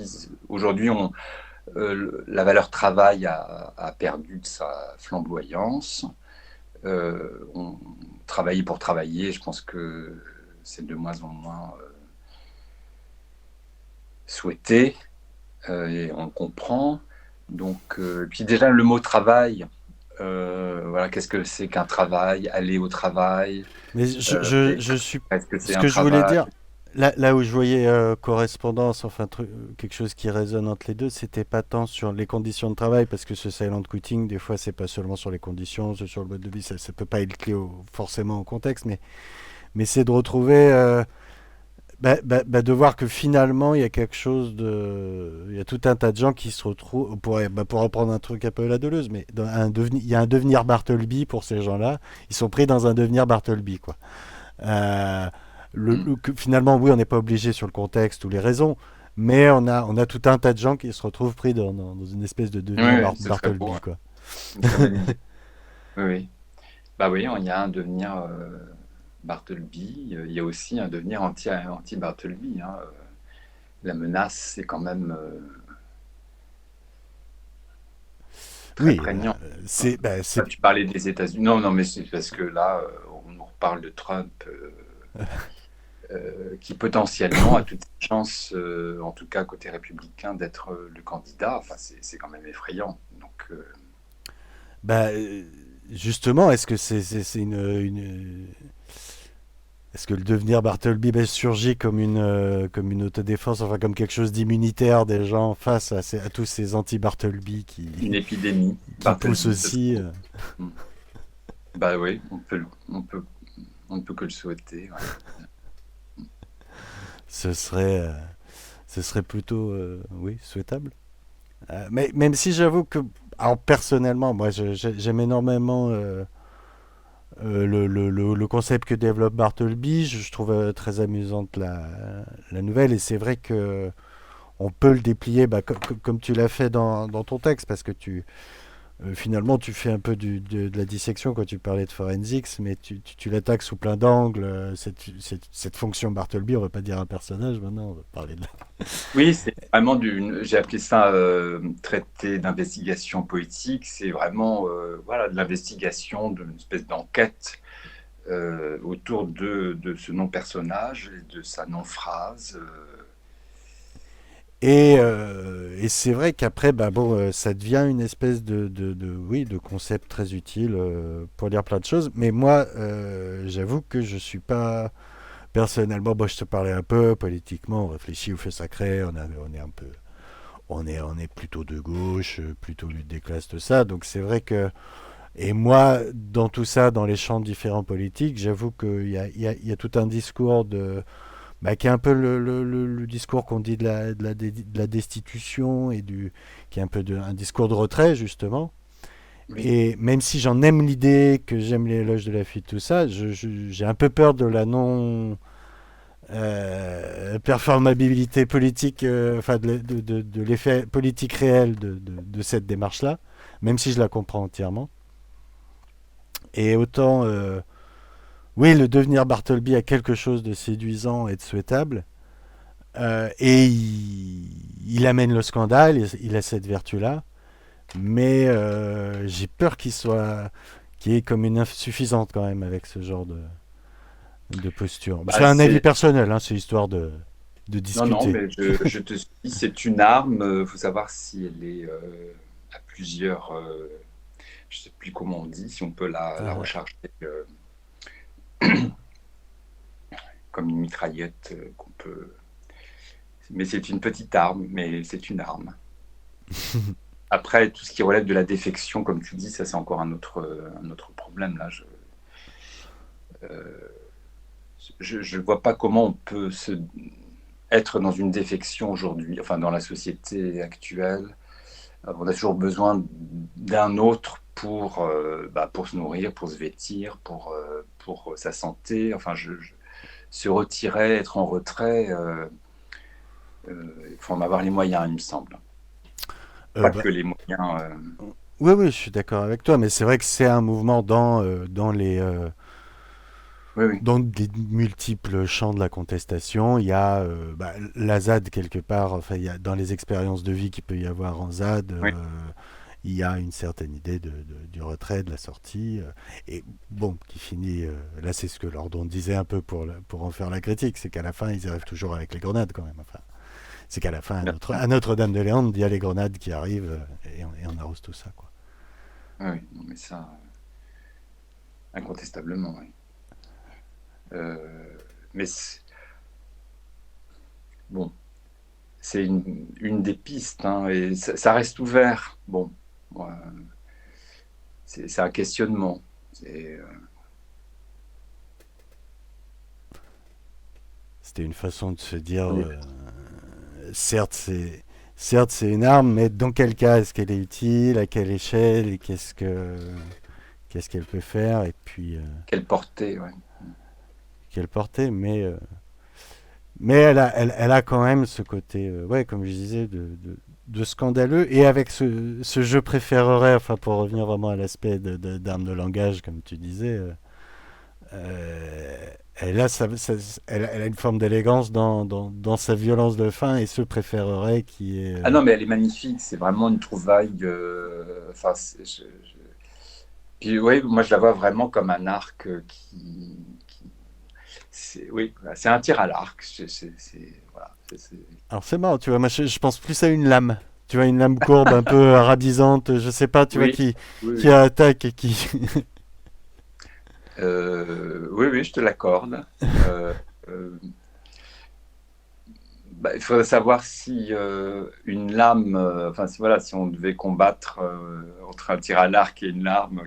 la valeur travail a perdu de sa flamboyance. On travailler pour travailler, je pense que c'est de moins en moins souhaité, et on comprend. Donc, puis déjà le mot travail, voilà, qu'est-ce que c'est qu'un travail, aller au travail, Mais et je suis. est-ce que c'est Ce un que je voulais travail? dire, là où je voyais correspondance, enfin quelque chose qui résonne entre les deux, c'était pas tant sur les conditions de travail, parce que ce silent quitting, des fois, c'est pas seulement sur les conditions, c'est sur le mode de vie, ça peut pas être lié forcément au contexte, mais c'est de retrouver, de voir que finalement, il y a quelque chose de. Il y a tout un tas de gens qui se retrouvent, pour reprendre un truc un peu la Deleuze, mais il y a un devenir Bartleby pour ces gens-là, ils sont pris dans un devenir Bartleby, quoi. Euh, Finalement, oui, on n'est pas obligé sur le contexte ou les raisons, mais on a tout un tas de gens qui se retrouvent pris dans une espèce de Oui, devenir oui, ce serait beau, Bartleby, hein. quoi. Une très belle idée. Oui, oui. Bah oui, il y a un devenir Bartleby, il y a aussi un devenir anti-Bartleby, hein. La menace, c'est quand même très Oui, prégnant. c'est. Tu parlais des États-Unis. Non, non, mais c'est parce que là, on nous reparle de Trump, qui potentiellement a toutes les chances, en tout cas côté républicain, d'être le candidat. Enfin, c'est quand même effrayant. Donc, Bah, justement, est-ce que c'est est-ce que le devenir Bartleby surgit comme une autodéfense, enfin comme quelque chose d'immunitaire des gens face à tous ces anti-Bartleby Une épidémie, qui poussent Bartleby, ça se aussi trouve. Mm. Bah oui, on ne peut que le souhaiter. Ouais. ce serait, euh, ce serait plutôt, oui, souhaitable. Mais même si j'avoue que, alors personnellement, moi j'aime énormément le concept que développe Bartleby. Je trouve très amusante la nouvelle, et c'est vrai que on peut le déplier comme tu l'as fait dans ton texte, parce que finalement tu fais un peu de la dissection quand tu parlais de forensics, mais tu l'attaques sous plein d'angles. Cette fonction Bartleby, on va pas dire un personnage maintenant, on va parler de Oui, c'est vraiment j'ai appelé ça traité d'investigation poétique. C'est vraiment voilà, de l'investigation, d'une espèce d'enquête autour de ce non-personnage et de sa non-phrase. Et c'est vrai qu'après, bah bon, ça devient une espèce oui, de concept très utile pour dire plein de choses. Mais moi, j'avoue que je suis pas personnellement. Bon, je te parlais un peu politiquement. On réfléchit au feu sacré. On est un peu, on est plutôt de gauche, plutôt lutte des classes, tout ça. Donc c'est vrai que. Et moi, dans tout ça, dans les champs différents politiques, j'avoue qu'il y a tout un discours qui est un peu le discours qu'on dit de la destitution qui est un peu un discours de retrait justement. Oui. Et même si j'en aime l'idée, que j'aime l'éloge de la fuite, tout ça, j'ai un peu peur de la non performabilité politique, enfin de l'effet politique réel de cette démarche-là, même si je la comprends entièrement. Et autant, oui, le devenir Bartleby a quelque chose de séduisant et de souhaitable. Et il amène le scandale, il a cette vertu-là, mais j'ai peur qu'il y ait comme une insuffisante quand même avec ce genre de posture. C'est Bah, un avis personnel, hein, c'est histoire de non, non, discuter. mais je te suis, c'est une arme. Il faut savoir si elle est à plusieurs. Je ne sais plus comment on dit, si on peut la Euh, recharger comme une mitraillette qu'on peut. Mais c'est une petite arme, mais c'est une arme. Après, tout ce qui relève de la défection, comme tu dis, ça c'est encore un autre problème. Là, je vois pas comment on peut être dans une défection aujourd'hui, enfin dans la société actuelle. On a toujours besoin d'un autre pour se nourrir, pour se vêtir, pour sa santé. Enfin, se retirer, être en retrait, il faut en avoir les moyens, il me semble. Pas bah, que les moyens. oui, oui, je suis d'accord avec toi, mais c'est vrai que c'est un mouvement Oui, oui, dans des multiples champs de la contestation. Il y a la ZAD quelque part, enfin, il y a, dans les expériences de vie qu'il peut y avoir en ZAD, oui. il y a une certaine idée du retrait, de la sortie, et bon, qui finit, là c'est ce que Lordon disait un peu pour en faire la critique, c'est qu'à la fin ils arrivent toujours avec les grenades quand même. Enfin, c'est qu'à la fin, Bien sûr. à Notre-Dame-de-Léon, il y a les grenades qui arrivent et on arrose tout ça, quoi. Oui, oui, non, mais ça, incontestablement, oui. Mais bon, c'est une des pistes, hein, et ça reste ouvert. Bon, ouais, c'est un questionnement. C'était une façon de se dire, On est- certes, c'est une arme, mais dans quel cas est-ce qu'elle est utile, à quelle échelle, et qu'est-ce qu'elle peut faire, et puis quelle portée, ouais. quelle portée, mais elle a quand même ce côté, ouais, comme je disais, de scandaleux, et avec ce je préférerais, enfin, pour revenir vraiment à l'aspect d'arme de langage, comme tu disais, elle a, elle a une forme d'élégance dans sa violence de fin, et ce préférerait qui est. Ah non, mais elle est magnifique, c'est vraiment une trouvaille. Enfin, puis oui, moi je la vois vraiment comme un arc oui, voilà, c'est un tir à l'arc. Voilà, Alors c'est marrant, tu vois, moi je pense plus à une lame. Tu vois, une lame courbe un peu arabisante, je sais pas, tu vois, Oui, oui, qui oui. attaque et qui... Oui, oui, je te l'accorde. Euh, Bah, il faudrait savoir si une lame, enfin si, voilà, si on devait combattre entre un tir à l'arc et une lame,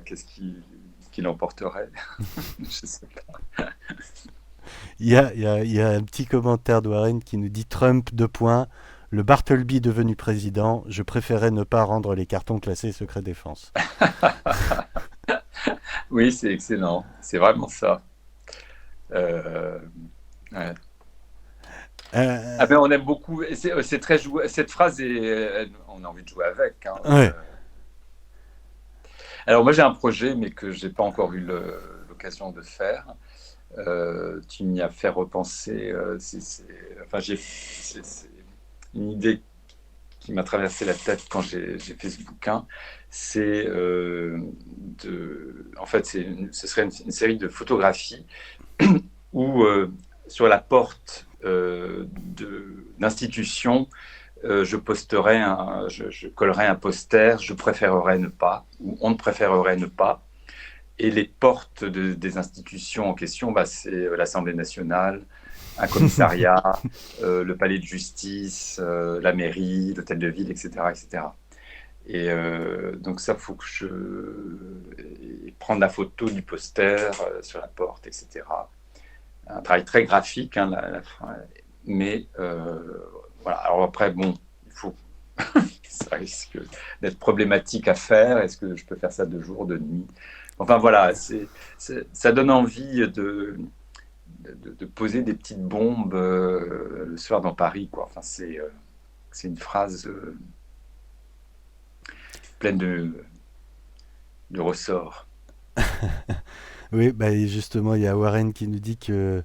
qui l'emporterait? Je sais pas. Il y a un petit commentaire de Warren qui nous dit Trump, deux points, le Bartleby devenu président, je préférais ne pas rendre les cartons classés secret défense. Oui, c'est excellent. C'est vraiment ça. Euh, ouais. Ah Euh, ben on aime beaucoup. C'est très joué. Cette phrase on a envie de jouer avec, hein. ouais. Alors moi j'ai un projet, mais que j'ai pas encore eu l'occasion de faire. Tu m'y as fait repenser. Enfin, c'est une idée qui m'a traversé la tête quand j'ai fait ce bouquin. C'est en fait, ce serait une série de photographies où sur la porte d'institutions, je collerais un poster, je préférerais ne pas, ou on ne préférerait ne pas. Et les portes des institutions en question, bah, c'est l'Assemblée nationale, un commissariat, le palais de justice, la mairie, l'hôtel de ville, etc. etc. Donc ça, il faut que et prendre la photo du poster sur la porte, etc. Un travail très graphique, hein, mais voilà. Alors après, bon, il faut, ça risque d'être problématique à faire. Est-ce que je peux faire ça de jour, de nuit? Enfin voilà, ça donne envie de poser des petites bombes le soir dans Paris, quoi. Enfin, c'est une phrase pleine de ressorts. Oui, bah, et justement, il y a Warren qui nous dit que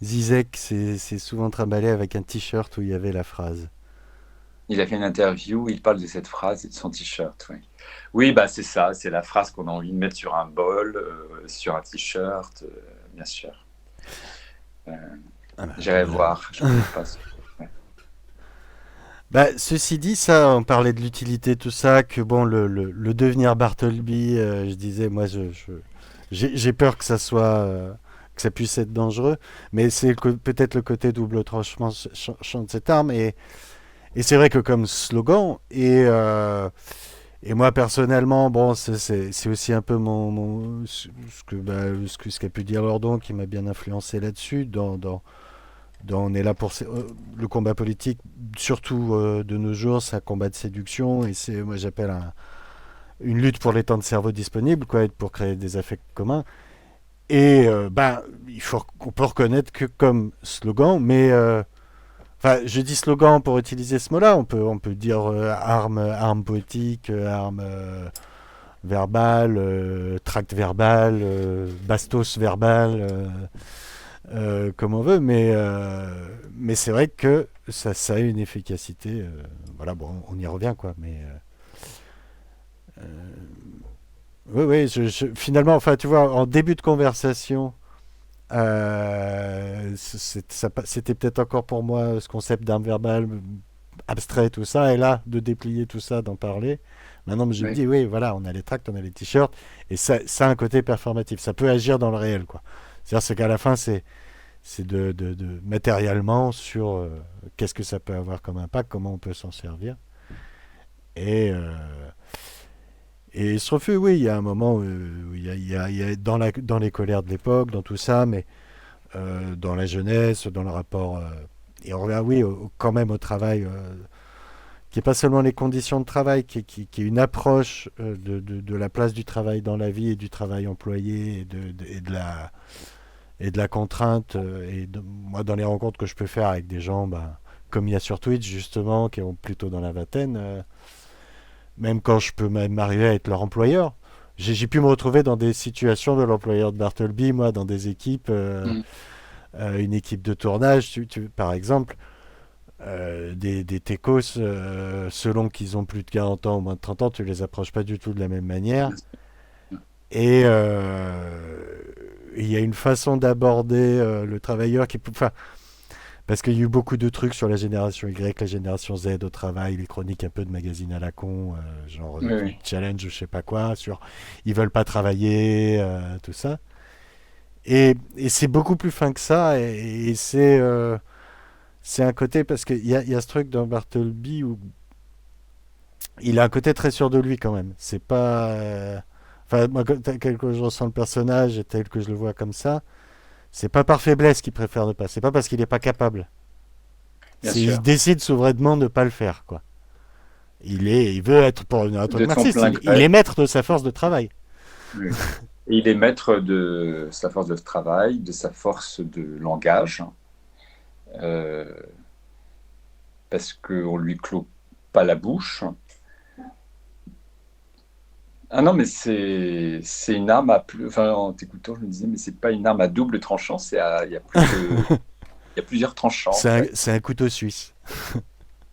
Zizek s'est souvent trimballé avec un t-shirt où il y avait la phrase. Il a fait une interview où il parle de cette phrase et de son t-shirt. Oui, oui, bah c'est ça, c'est la phrase qu'on a envie de mettre sur un bol, sur un t-shirt, bien sûr. Euh, Ah bah, J'irai là. voir, je connais pas. Ouais. Bah, ceci dit, ça, on parlait de l'utilité, tout ça, que bon, le devenir Bartleby, je disais, moi, j'ai peur que ça soit, que ça puisse être dangereux, mais c'est peut-être le côté double tranchant de cette arme, et c'est vrai que comme slogan, et moi personnellement, bon, c'est aussi un peu ce qu'a pu dire Lordon qui m'a bien influencé là-dessus, on est là pour le combat politique, surtout de nos jours, c'est un combat de séduction et c'est, moi j'appelle une lutte pour les temps de cerveau disponibles, quoi, et pour créer des affects communs. Et on peut reconnaître que comme slogan, mais enfin, je dis slogan pour utiliser ce mot-là. On peut dire arme poétique, arme verbale, tract verbal, bastos verbal. Comme on veut, mais c'est vrai que ça a une efficacité. Voilà, bon, on y revient, quoi. Mais oui, oui, finalement, enfin, tu vois, en début de conversation, c'était peut-être encore pour moi ce concept d'arme verbale abstrait, tout ça, et là, de déplier tout ça, d'en parler. Maintenant, je me Oui. dis, oui, voilà, on a les tracts, on a les t-shirts, et ça a un côté performatif. Ça peut agir dans le réel, quoi. C'est qu'à la fin, c'est de matériellement sur qu'est-ce que ça peut avoir comme impact, comment on peut s'en servir. Et, euh, et il se refuse, oui, il y a un moment où il y a dans les colères de l'époque, dans tout ça, mais dans la jeunesse, dans le rapport. Et on revient, oui, quand même au travail, qui n'est pas seulement les conditions de travail, qui est une approche de la place du travail dans la vie et du travail employé et de la contrainte. Moi, dans les rencontres que je peux faire avec des gens, bah, comme il y a sur Twitch, justement, qui sont plutôt dans la vingtaine, même quand je peux même arriver à être leur employeur, j'ai pu me retrouver dans des situations de l'employeur de Bartleby, moi, dans des équipes, Mm. une équipe de tournage, par exemple, des techos, selon qu'ils ont plus de 40 ans ou moins de 30 ans, tu les approches pas du tout de la même manière. Et il y a une façon d'aborder le travailleur qui, enfin, Parce qu'il y a eu beaucoup de trucs sur la génération Y, la génération Z au travail, les chroniques un peu de magazines à la con, genre Oui, oui. challenge ou je sais pas quoi, sur ils veulent pas travailler, tout ça. Et c'est beaucoup plus fin que ça, et c'est un côté, parce qu'il y a ce truc dans Bartleby où il a un côté très sûr de lui quand même. C'est pas. Enfin, moi, tel que je ressens le personnage et tel que je le vois comme ça, c'est pas par faiblesse qu'il préfère ne pas. C'est pas parce qu'il est pas capable. Bien Il sûr. décide souverainement de ne pas le faire, quoi. Il veut être, pour un truc De son marxiste, plein il gré. est maître de sa force de travail. Oui. Et il est maître de sa force de travail, de sa force de langage, euh, parce qu'on lui clôt pas la bouche. Ah non, mais c'est une arme à plus. Enfin, en t'écoutant, je me disais, mais c'est pas une arme à double tranchant, il y a il y a plusieurs tranchants en fait. C'est un couteau suisse.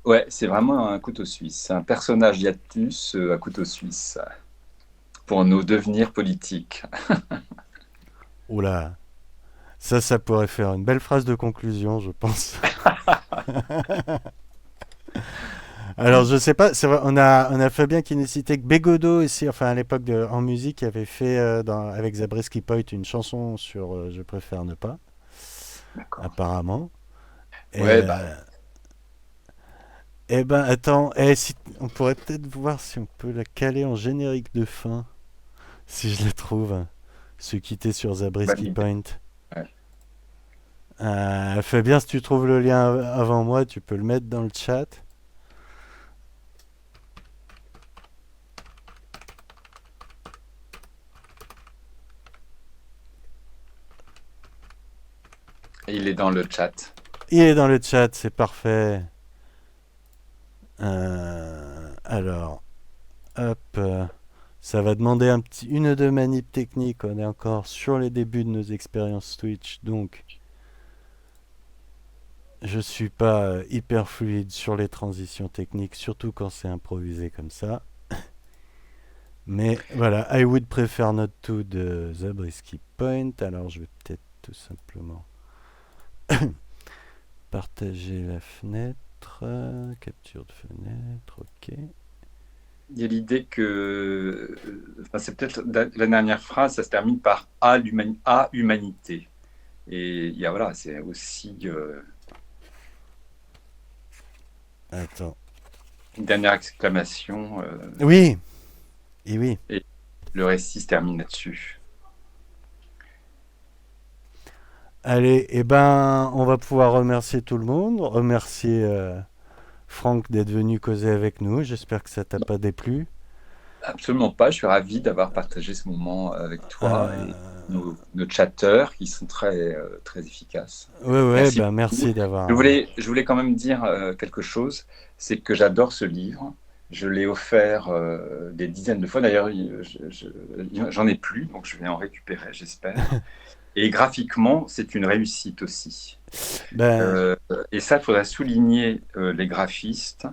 Ouais, c'est vraiment un couteau suisse. C'est un personnage hiatus à couteau suisse pour nos devenirs politiques. Oula, ça pourrait faire une belle phrase de conclusion, je pense. Alors, je sais pas, c'est vrai, on a Fabien qui nous citait que Bégodeau ici, enfin à l'époque en musique, avait fait avec Zabriskie Point une chanson sur Je préfère ne pas, D'accord. apparemment. Et, Ouais, bah, eh ben, attends, si, on pourrait peut-être voir si on peut la caler en générique de fin, si je la trouve, se quitter sur bonne Zabriskie idée. Point. Ouais. Fabien, si tu trouves le lien avant moi, tu peux le mettre dans le chat. Et il est dans le chat. Il est dans le chat, c'est parfait. Alors, hop, ça va demander une ou deux manips techniques. On est encore sur les débuts de nos expériences Twitch, donc je suis pas hyper fluide sur les transitions techniques, surtout quand c'est improvisé comme ça. Mais voilà, I would prefer not to de Zabriskie Point. Alors je vais peut-être tout simplement partager la fenêtre, capture de fenêtre, ok. Il y a l'idée que, enfin, c'est peut-être la dernière phrase, ça se termine par à humanité. Et il y a, voilà, c'est aussi Attends. une dernière exclamation. Oui, et oui. Et le récit se termine là-dessus. Allez, eh ben, on va pouvoir remercier tout le monde, remercier Franck d'être venu causer avec nous. J'espère que ça t'a pas déplu. Absolument pas. Je suis ravi d'avoir partagé ce moment avec toi Euh, et nos chatteurs qui sont très efficaces. ouais, Merci ben beaucoup. merci d'avoir. Je voulais quand même dire quelque chose, c'est que j'adore ce livre. Je l'ai offert des dizaines de fois. D'ailleurs, j'en ai plus, donc je vais en récupérer, j'espère. Et graphiquement, c'est une réussite aussi. Ben, Et ça, il faudrait souligner les graphistes.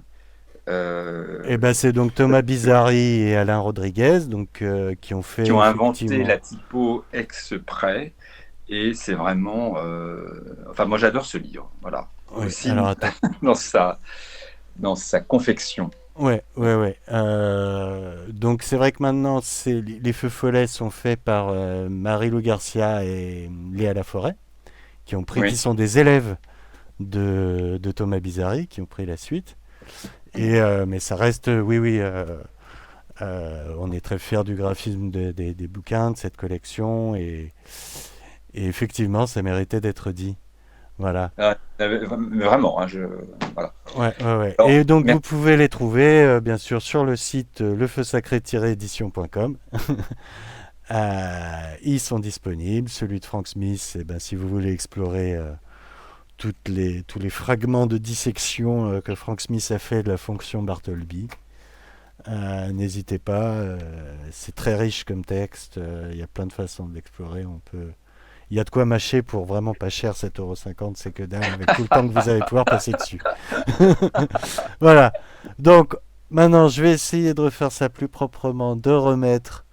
eh ben, c'est donc Thomas Bizarri et Alain Rodriguez, donc qui ont fait Qui ont inventé effectivement. la typo exprès. Et c'est vraiment. Enfin, moi, j'adore ce livre. Voilà. Oui, Aussi alors attends. dans sa confection. Ouais. Donc c'est vrai que maintenant, les feux follets sont faits par Marie-Lou Garcia et Léa Laforêt, qui Oui. sont des élèves de Thomas Bizarri, qui ont pris la suite. Mais ça reste, oui, on est très fiers du graphisme des bouquins, de cette collection, et effectivement, ça méritait d'être dit. Voilà. Mais vraiment, hein, voilà. Ouais. Alors, Et donc, vous merci. pouvez les trouver, bien sûr, sur le site lefeusacré-édition.com. Ils sont disponibles. Celui de Frank Smith, eh ben, si vous voulez explorer tous les fragments de dissection que Frank Smith a fait de la fonction Bartleby, n'hésitez pas. C'est très riche comme texte. Il y a plein de façons de l'explorer. Il y a de quoi mâcher pour vraiment pas cher, 7,50 €, c'est que dalle, avec tout le temps que vous allez pouvoir passer dessus. Voilà. Donc, maintenant, je vais essayer de refaire ça plus proprement, de remettre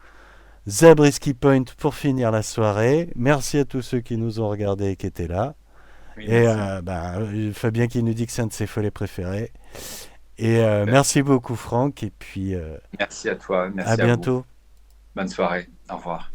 Zabriskie Point pour finir la soirée. Merci à tous ceux qui nous ont regardés et qui étaient là. Oui, Et merci. Fabien qui nous dit que c'est un de ses follets préférés. Et Super. merci beaucoup Franck, et puis Merci à toi, à merci à vous. bientôt. Bonne soirée. Au revoir.